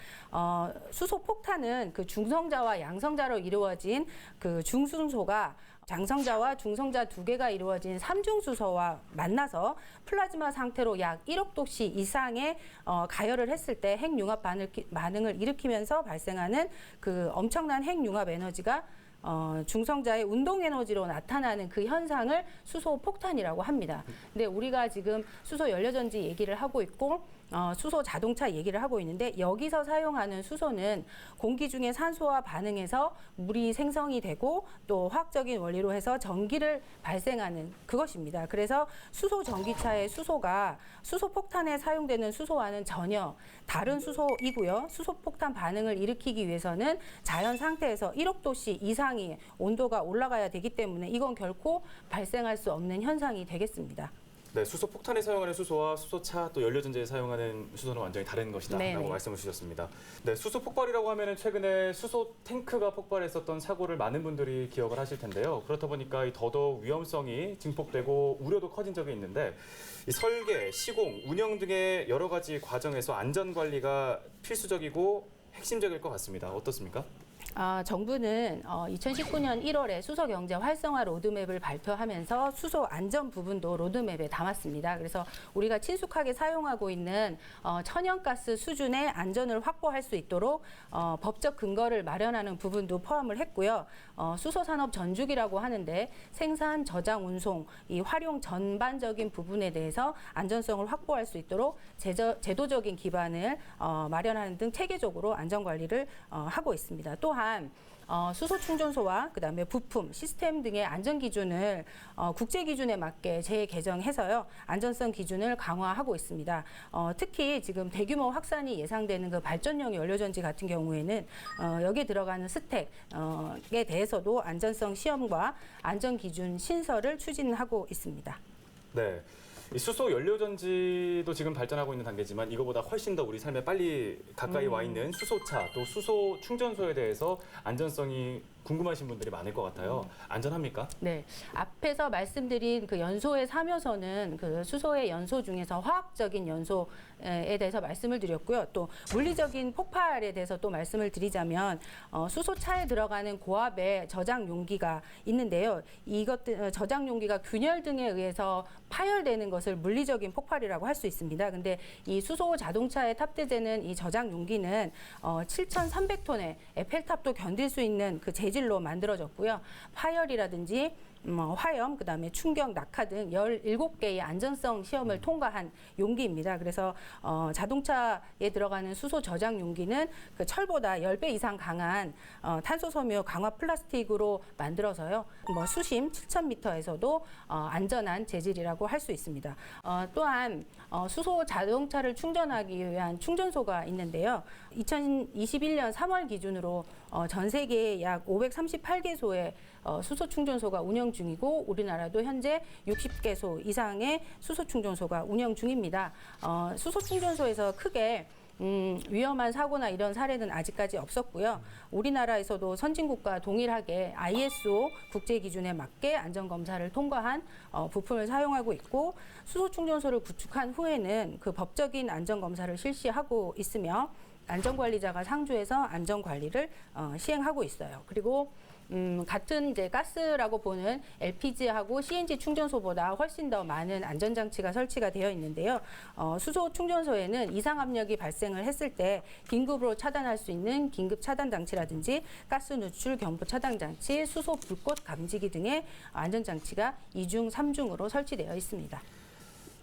수소 폭탄은 그 중성자와 양성자로 이루어진 그 중순소가 장성자와 중성자 두 개가 이루어진 삼중수소와 만나서 플라즈마 상태로 약 1억 도씨 이상의 가열을 했을 때 핵융합 반응을 일으키면서 발생하는 그 엄청난 핵융합 에너지가 중성자의 운동 에너지로 나타나는 그 현상을 수소 폭탄이라고 합니다. 근데 우리가 지금 수소 연료전지 얘기를 하고 있고 수소 자동차 얘기를 하고 있는데 여기서 사용하는 수소는 공기 중에 산소와 반응해서 물이 생성이 되고 또 화학적인 원리로 해서 전기를 발생하는 그것입니다. 그래서 수소 전기차의 수소가 수소 폭탄에 사용되는 수소와는 전혀 다른 수소이고요. 수소 폭탄 반응을 일으키기 위해서는 자연 상태에서 1억 도씨 이상의 온도가 올라가야 되기 때문에 이건 결코 발생할 수 없는 현상이 되겠습니다. 네, 수소 폭탄에 사용하는 수소와 수소차 또 연료전지에 사용하는 수소는 완전히 다른 것이다라고 네네. 말씀을 주셨습니다. 네, 수소 폭발이라고 하면은 최근에 수소 탱크가 폭발했었던 사고를 많은 분들이 기억을 하실 텐데요. 그렇다 보니까 더더욱 위험성이 증폭되고 우려도 커진 적이 있는데 이 설계, 시공, 운영 등의 여러 가지 과정에서 안전 관리가 필수적이고 핵심적일 것 같습니다. 어떻습니까? 정부는 2019년 1월에 수소 경제 활성화 로드맵을 발표하면서 수소 안전 부분도 로드맵에 담았습니다. 그래서 우리가 친숙하게 사용하고 있는 천연가스 수준의 안전을 확보할 수 있도록 법적 근거를 마련하는 부분도 포함을 했고요. 수소 산업 전주기라고 하는데 생산, 저장, 운송, 이 활용 전반적인 부분에 대해서 안전성을 확보할 수 있도록 제도적인 기반을 마련하는 등 체계적으로 안전 관리를 하고 있습니다. 또한 수소 충전소와 그다음에 부품, 시스템 등의 안전 기준을 국제 기준에 맞게 재개정해서요. 안전성 기준을 강화하고 있습니다. 특히 지금 대규모 확산이 예상되는 그 발전용 연료전지 같은 경우에는 여기에 들어가는 스택에 대해서도 안전성 시험과 안전 기준 신설을 추진하고 있습니다. 네. 이 수소 연료전지도 지금 발전하고 있는 단계지만 이거보다 훨씬 더 우리 삶에 빨리 가까이 와 있는 수소차 또 수소 충전소에 대해서 안전성이 궁금하신 분들이 많을 것 같아요. 안전합니까? 네, 앞에서 말씀드린 그 연소의 3요소는 그 수소의 연소 중에서 화학적인 연소에 대해서 말씀을 드렸고요. 또 물리적인 폭발에 대해서 또 말씀을 드리자면 수소차에 들어가는 고압의 저장 용기가 있는데요. 이것들 저장 용기가 균열 등에 의해서 파열되는 것을 물리적인 폭발이라고 할 수 있습니다. 근데 이 수소 자동차에 탑재되는 이 저장 용기는 7,300톤의 에펠탑도 견딜 수 있는 그 재질로 만들어졌고요. 파열이라든지 화염, 그다음에 충격, 낙하 등 17개의 안전성 시험을 통과한 용기입니다. 그래서 자동차에 들어가는 수소 저장 용기는 그 철보다 10배 이상 강한 탄소 섬유 강화 플라스틱으로 만들어서요. 수심 7,000m에서도 안전한 재질이라고 할 수 있습니다. 또한 수소 자동차를 충전하기 위한 충전소가 있는데요. 2021년 3월 기준으로 전 세계 약 538개소의 수소 충전소가 운영 중이고 우리나라도 현재 60개소 이상의 수소 충전소가 운영 중입니다. 수소 충전소에서 크게 위험한 사고나 이런 사례는 아직까지 없었고요. 우리나라에서도 선진국과 동일하게 ISO 국제 기준에 맞게 안전 검사를 통과한 부품을 사용하고 있고 수소 충전소를 구축한 후에는 그 법적인 안전 검사를 실시하고 있으며 안전관리자가 상주해서 안전 관리를 시행하고 있어요. 그리고 같은 이제 가스라고 보는 LPG하고 CNG 충전소보다 훨씬 더 많은 안전장치가 설치가 되어 있는데요. 수소 충전소에는 이상 압력이 발생을 했을 때 긴급으로 차단할 수 있는 긴급 차단 장치라든지 가스 누출 경보 차단 장치, 수소 불꽃 감지기 등의 안전장치가 2중, 3중으로 설치되어 있습니다.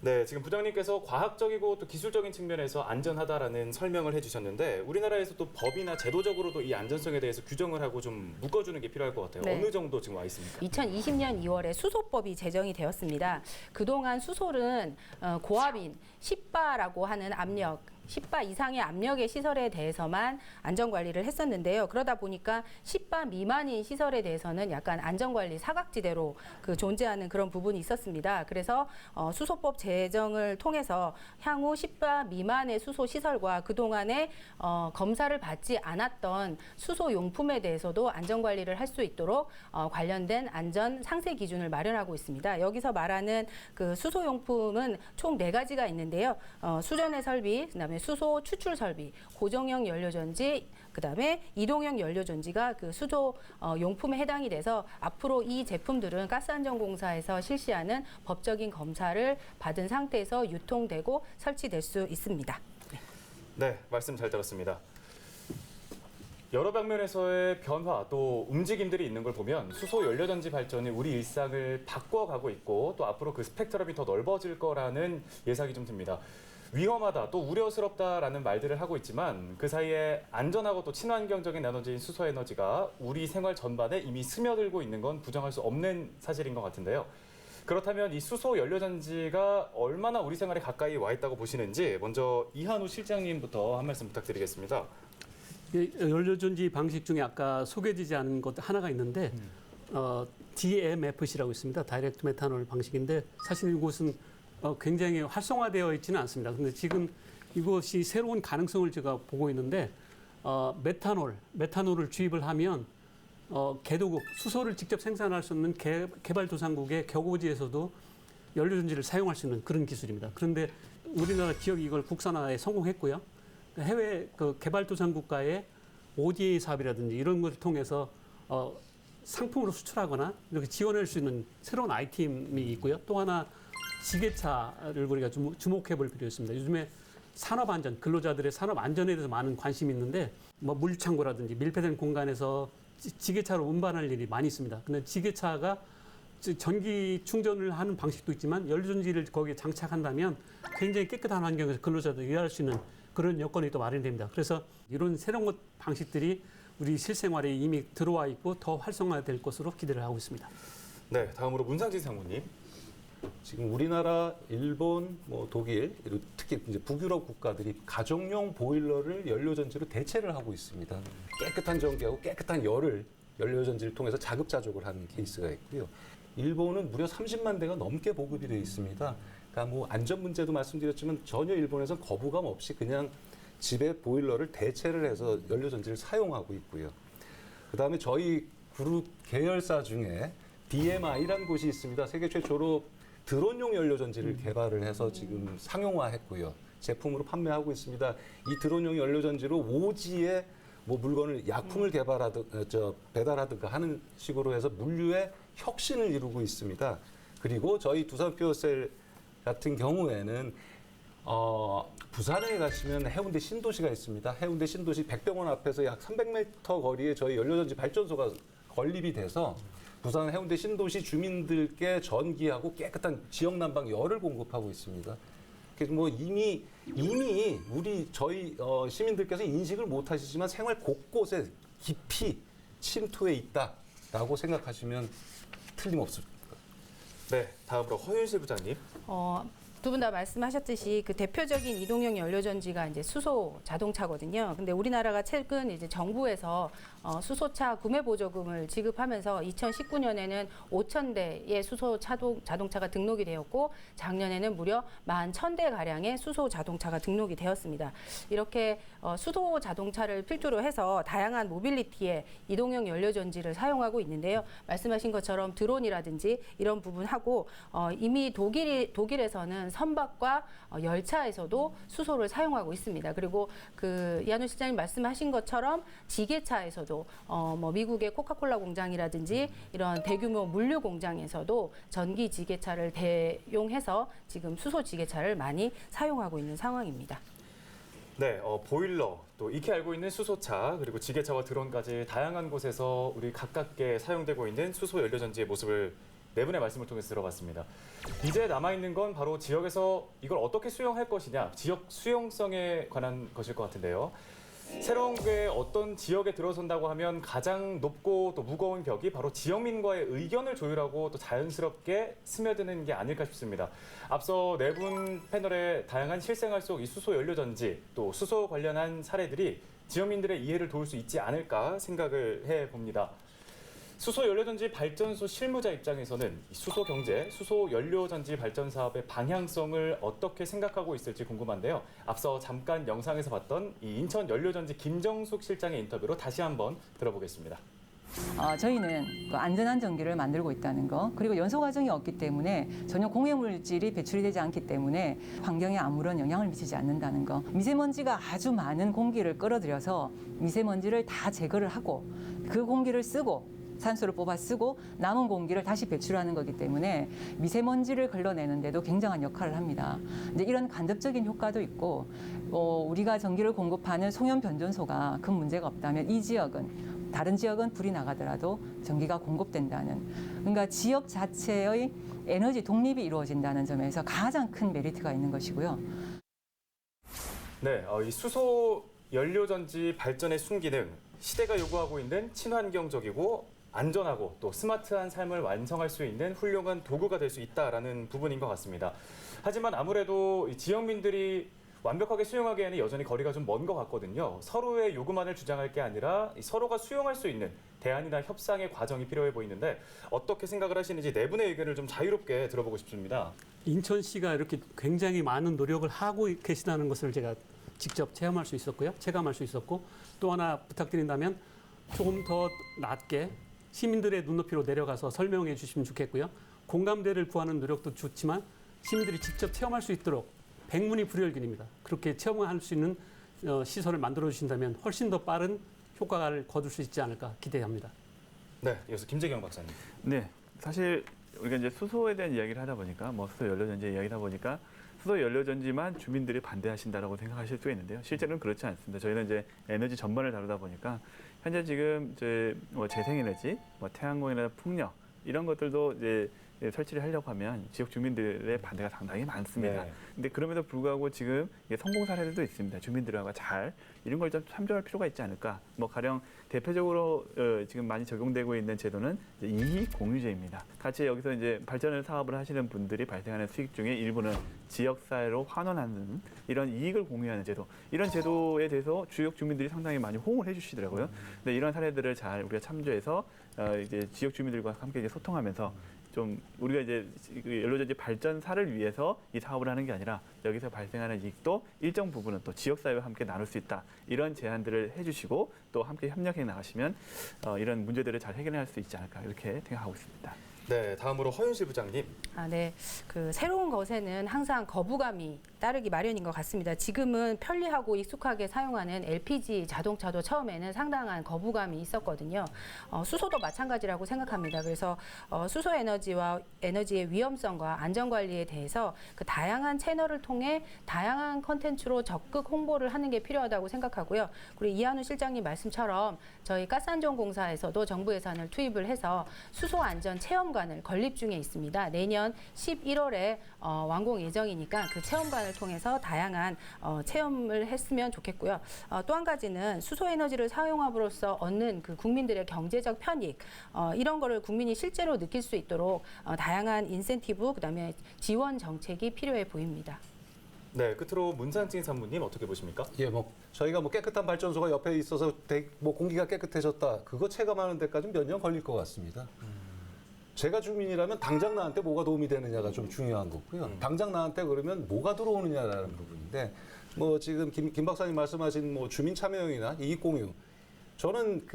네, 지금 부장님께서 과학적이고 또 기술적인 측면에서 안전하다라는 설명을 해주셨는데 우리나라에서도 법이나 제도적으로도 이 안전성에 대해서 규정을 하고 좀 묶어주는 게 필요할 것 같아요. 네. 어느 정도 지금 와 있습니까? 2020년 2월에 수소법이 제정이 되었습니다. 그동안 수소는 고압인 10바라고 하는 압력, 10바 이상의 압력의 시설에 대해서만 안전관리를 했었는데요. 그러다 보니까 10바 미만인 시설에 대해서는 약간 안전관리 사각지대로 존재하는 그런 부분이 있었습니다. 그래서 수소법 제정을 통해서 향후 10바 미만의 수소 시설과 그동안에 검사를 받지 않았던 수소 용품에 대해서도 안전관리를 할 수 있도록 관련된 안전 상세 기준을 마련하고 있습니다. 여기서 말하는 그 수소 용품은 총 4가지가 있는데요. 수전의 설비, 그다음에 수소 추출 설비, 고정형 연료전지, 그다음에 이동형 연료전지가 그 수소 용품에 해당이 돼서 앞으로 이 제품들은 가스안전공사에서 실시하는 법적인 검사를 받은 상태에서 유통되고 설치될 수 있습니다. 네, 말씀 잘 들었습니다. 여러 방면에서의 변화 또 움직임들이 있는 걸 보면 수소 연료전지 발전이 우리 일상을 바꿔가고 있고 또 앞으로 그 스펙트럼이 더 넓어질 거라는 예상이 좀 듭니다. 위험하다 또 우려스럽다라는 말들을 하고 있지만 그 사이에 안전하고 또 친환경적인 에너지인 수소 에너지가 우리 생활 전반에 이미 스며들고 있는 건 부정할 수 없는 사실인 것 같은데요. 그렇다면 이 수소 연료전지가 얼마나 우리 생활에 가까이 와 있다고 보시는지 먼저 이한우 실장님부터 한 말씀 부탁드리겠습니다. 연료전지 방식 중에 아까 소개되지 않은 것 하나가 있는데 DMFC라고 있습니다. 다이렉트 메탄올 방식인데 사실 이곳은 굉장히 활성화되어 있지는 않습니다. 근데 지금 이것이 새로운 가능성을 제가 보고 있는데 메탄올을 주입을 하면 개도국 수소를 직접 생산할 수 없는 개발도상국의 격오지에서도 연료전지를 사용할 수 있는 그런 기술입니다. 그런데 우리나라 기업이 이걸 국산화에 성공했고요. 해외 개발도상국가의 ODA 사업이라든지 이런 것을 통해서 상품으로 수출하거나 이렇게 지원할 수 있는 새로운 아이템이 있고요. 또 하나 지게차를 우리가 주목해 볼 필요가 있습니다. 요즘에 산업안전, 근로자들의 산업안전에 대해서 많은 관심이 있는데 물창고라든지 밀폐된 공간에서 지게차로 운반할 일이 많이 있습니다. 근데 지게차가 전기 충전을 하는 방식도 있지만 연료전지를 거기에 장착한다면 굉장히 깨끗한 환경에서 근로자들이 일할 수 있는 그런 여건이 또 마련됩니다. 그래서 이런 새로운 방식들이 우리 실생활에 이미 들어와 있고 더 활성화될 것으로 기대를 하고 있습니다. 네, 다음으로 문상진 상무님. 지금 우리나라, 일본, 독일, 특히 이제 북유럽 국가들이 가정용 보일러를 연료전지로 대체를 하고 있습니다. 깨끗한 전기하고 깨끗한 열을 연료전지를 통해서 자급자족을 하는 케이스가 있고요. 일본은 무려 30만 대가 넘게 보급이 되어 있습니다. 그러니까 안전 문제도 말씀드렸지만 전혀 일본에서는 거부감 없이 그냥 집에 보일러를 대체를 해서 연료전지를 사용하고 있고요. 그다음에 저희 그룹 계열사 중에 DMI라는 곳이 있습니다. 세계 최초로 드론용 연료전지를 개발을 해서 지금 상용화했고요. 제품으로 판매하고 있습니다. 이 드론용 연료전지로 오지에 물건을 약품을 배달하든가 하는 식으로 해서 물류의 혁신을 이루고 있습니다. 그리고 저희 두산퓨어셀 같은 경우에는 부산에 가시면 해운대 신도시가 있습니다. 해운대 신도시 백병원 앞에서 약 300m 거리에 저희 연료전지 발전소가 건립이 돼서 부산 해운대 신도시 주민들께 전기하고 깨끗한 지역 난방 열을 공급하고 있습니다. 그래서 뭐 이미 저희 시민들께서 인식을 못하시지만 생활 곳곳에 깊이 침투해 있다라고 생각하시면 틀림없습니다. 네, 다음으로 허윤실 부장님. 두 분 다 말씀하셨듯이 그 대표적인 이동형 연료전지가 이제 수소 자동차거든요. 근데 우리나라가 최근 이제 정부에서 수소차 구매 보조금을 지급하면서 2019년에는 5,000대의 수소 자동차가 등록이 되었고 작년에는 무려 11,000대 가량의 수소 자동차가 등록이 되었습니다. 이렇게 수소 자동차를 필두로 해서 다양한 모빌리티에 이동형 연료전지를 사용하고 있는데요. 말씀하신 것처럼 드론이라든지 이런 부분하고 이미 독일에서는 선박과 열차에서도 수소를 사용하고 있습니다. 그리고 그 이한우 실장님 말씀하신 것처럼 지게차에서도 뭐 미국의 코카콜라 공장이라든지 이런 대규모 물류 공장에서도 전기 지게차를 대용해서 지금 수소 지게차를 많이 사용하고 있는 상황입니다. 네, 보일러, 또 익히 알고 있는 수소차, 그리고 지게차와 드론까지 다양한 곳에서 우리 가깝게 사용되고 있는 수소 연료전지의 모습을 네 분의 말씀을 통해서 들어봤습니다. 이제 남아있는 건 바로 지역에서 이걸 어떻게 수용할 것이냐, 지역 수용성에 관한 것일 것 같은데요. 새로운 게 어떤 지역에 들어선다고 하면 가장 높고 또 무거운 벽이 바로 지역민과의 의견을 조율하고 또 자연스럽게 스며드는 게 아닐까 싶습니다. 앞서 네 분 패널의 다양한 실생활 속 이 수소 연료전지 또 수소 관련한 사례들이 지역민들의 이해를 도울 수 있지 않을까 생각을 해봅니다. 수소 연료전지 발전소 실무자 입장에서는 수소 경제, 수소 연료전지 발전 사업의 방향성을 어떻게 생각하고 있을지 궁금한데요. 앞서 잠깐 영상에서 봤던 이 인천 연료전지 김정숙 실장의 인터뷰로 다시 한번 들어보겠습니다. 저희는 그 안전한 전기를 만들고 있다는 거, 그리고 연소 과정이 없기 때문에 전혀 공해물질이 배출이 되지 않기 때문에 환경에 아무런 영향을 미치지 않는다는 거, 미세먼지가 아주 많은 공기를 끌어들여서 미세먼지를 다 제거를 하고 그 공기를 쓰고 산소를 뽑아 쓰고 남은 공기를 다시 배출하는 거기 때문에 미세먼지를 걸러내는데도 굉장한 역할을 합니다. 이제 이런 간접적인 효과도 있고 우리가 전기를 공급하는 송연 변전소가 큰 문제가 없다면 이 지역은 다른 지역은 불이 나가더라도 전기가 공급된다는, 그러니까 지역 자체의 에너지 독립이 이루어진다는 점에서 가장 큰 메리트가 있는 것이고요. 네, 이 수소 연료전지 발전의 순기능, 시대가 요구하고 있는 친환경적이고 안전하고 또 스마트한 삶을 완성할 수 있는 훌륭한 도구가 될 수 있다라는 부분인 것 같습니다. 하지만 아무래도 지역민들이 완벽하게 수용하기에는 여전히 거리가 좀 먼 것 같거든요. 서로의 요구만을 주장할 게 아니라 서로가 수용할 수 있는 대안이나 협상의 과정이 필요해 보이는데 어떻게 생각을 하시는지 네 분의 의견을 좀 자유롭게 들어보고 싶습니다. 인천시가 이렇게 굉장히 많은 노력을 하고 계시다는 것을 제가 직접 체험할 수 있었고요. 체감할 수 있었고, 또 하나 부탁드린다면 조금 더 낮게 시민들의 눈높이로 내려가서 설명해 주시면 좋겠고요. 공감대를 구하는 노력도 좋지만 시민들이 직접 체험할 수 있도록 백문이 불여일견입니다. 그렇게 체험할 수 있는 시설을 만들어 주신다면 훨씬 더 빠른 효과를 거둘 수 있지 않을까 기대합니다. 네, 이어서 김재경 박사님. 네, 사실 우리가 이제 수소에 대한 이야기를 하다 보니까 수소 연료전지 이야기다 보니까 수소 연료전지만 주민들이 반대하신다라고 생각하실 수 있는데요. 실제로는 그렇지 않습니다. 저희는 이제 에너지 전반을 다루다 보니까 현재 지금 이제 재생에너지, 태양광이나 풍력 이런 것들도 이제 설치를 하려고 하면 지역 주민들의 반대가 상당히 많습니다. 네. 근데 그럼에도 불구하고 지금 성공 사례들도 있습니다. 주민들하고 잘 이런 걸 좀 참조할 필요가 있지 않을까. 가령 대표적으로 지금 많이 적용되고 있는 제도는 이익 공유제입니다. 같이 여기서 이제 발전을 사업을 하시는 분들이 발생하는 수익 중에 일부는 지역 사회로 환원하는 이런 이익을 공유하는 제도. 이런 제도에 대해서 지역 주민들이 상당히 많이 호응을 해주시더라고요. 근데 이런 사례들을 잘 우리가 참조해서 이제 지역 주민들과 함께 이제 소통하면서 좀 우리가 이제 연료전지 발전사를 위해서 이 사업을 하는 게 아니라 여기서 발생하는 이익도 일정 부분은 또 지역사회와 함께 나눌 수 있다. 이런 제안들을 해주시고 또 함께 협력해 나가시면 이런 문제들을 잘 해결할 수 있지 않을까 이렇게 생각하고 있습니다. 네, 다음으로 허윤실 부장님. 네. 그 새로운 것에는 항상 거부감이 따르기 마련인 것 같습니다. 지금은 편리하고 익숙하게 사용하는 LPG 자동차도 처음에는 상당한 거부감이 있었거든요. 수소도 마찬가지라고 생각합니다. 그래서 수소 에너지와 에너지의 위험성과 안전관리에 대해서 그 다양한 채널을 통해 다양한 컨텐츠로 적극 홍보를 하는 게 필요하다고 생각하고요. 그리고 이한우 실장님 말씀처럼 저희 가스안전공사에서도 정부 예산을 투입을 해서 수소 안전 체험관을 건립 중에 있습니다. 내년 11월에 완공 예정이니까 그 체험관을 통해서 다양한 체험을 했으면 좋겠고요. 또 한 가지는 수소 에너지를 사용함으로써 얻는 그 국민들의 경제적 편익 이런 거를 국민이 실제로 느낄 수 있도록 다양한 인센티브 그다음에 지원 정책이 필요해 보입니다. 네, 끝으로 문상진 산무님 어떻게 보십니까? 예, 저희가 깨끗한 발전소가 옆에 있어서 공기가 깨끗해졌다. 그거 체감하는 데까지는 몇 년 걸릴 것 같습니다. 제가 주민이라면 당장 나한테 뭐가 도움이 되느냐가 좀 중요한 거고요. 당장 나한테 그러면 뭐가 들어오느냐라는 부분인데 지금 김 박사님 말씀하신 주민 참여형이나 이익 공유 저는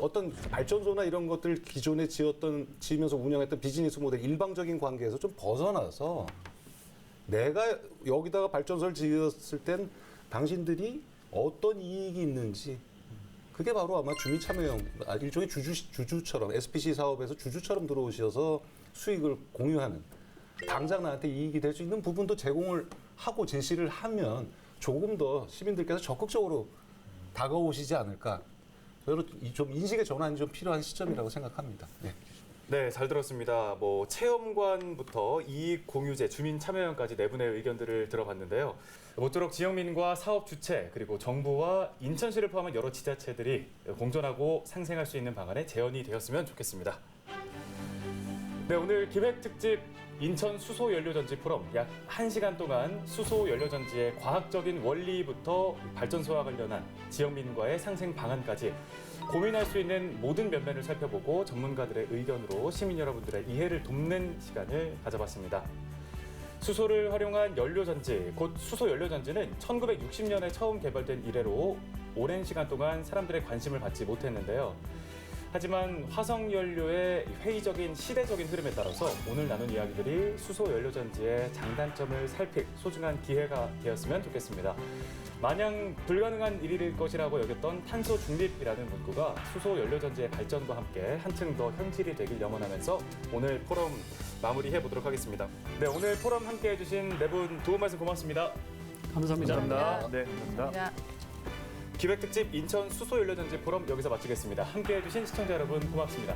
어떤 발전소나 이런 것들 기존에 지으면서 운영했던 비즈니스 모델 일방적인 관계에서 좀 벗어나서 내가 여기다가 발전소를 지었을 땐 당신들이 어떤 이익이 있는지 그게 바로 아마 주민 참여형, 일종의 주주처럼 SPC 사업에서 주주처럼 들어오셔서 수익을 공유하는 당장 나한테 이익이 될 수 있는 부분도 제공을 하고 제시를 하면 조금 더 시민들께서 적극적으로 다가오시지 않을까. 저는 좀 인식의 전환이 좀 필요한 시점이라고 생각합니다. 네. 네, 잘 들었습니다. 체험관부터 이익 공유제, 주민 참여형까지 네 분의 의견들을 들어봤는데요. 모쪼록 지역민과 사업 주체 그리고 정부와 인천시를 포함한 여러 지자체들이 공존하고 상생할 수 있는 방안에 재현이 되었으면 좋겠습니다. 네, 오늘 기획특집 인천 수소연료전지 포럼 약 1시간 동안 수소연료전지의 과학적인 원리부터 발전소와 관련한 지역민과의 상생 방안까지 고민할 수 있는 모든 면면을 살펴보고 전문가들의 의견으로 시민 여러분들의 이해를 돕는 시간을 가져봤습니다. 수소를 활용한 연료전지, 곧 수소연료전지는 1960년에 처음 개발된 이래로 오랜 시간 동안 사람들의 관심을 받지 못했는데요. 하지만 화석연료의 회의적인 시대적인 흐름에 따라서 오늘 나눈 이야기들이 수소연료전지의 장단점을 살필 소중한 기회가 되었으면 좋겠습니다. 마냥 불가능한 일일 것이라고 여겼던 탄소 중립이라는 문구가 수소연료전지의 발전과 함께 한층 더 현실이 되길 염원하면서 오늘 포럼 마무리해 보도록 하겠습니다. 네, 오늘 포럼 함께해 주신 네 분 도움 말씀 고맙습니다. 감사합니다. 네, 감사합니다. 기획특집 인천 수소연료전지 포럼 여기서 마치겠습니다. 함께해 주신 시청자 여러분 고맙습니다.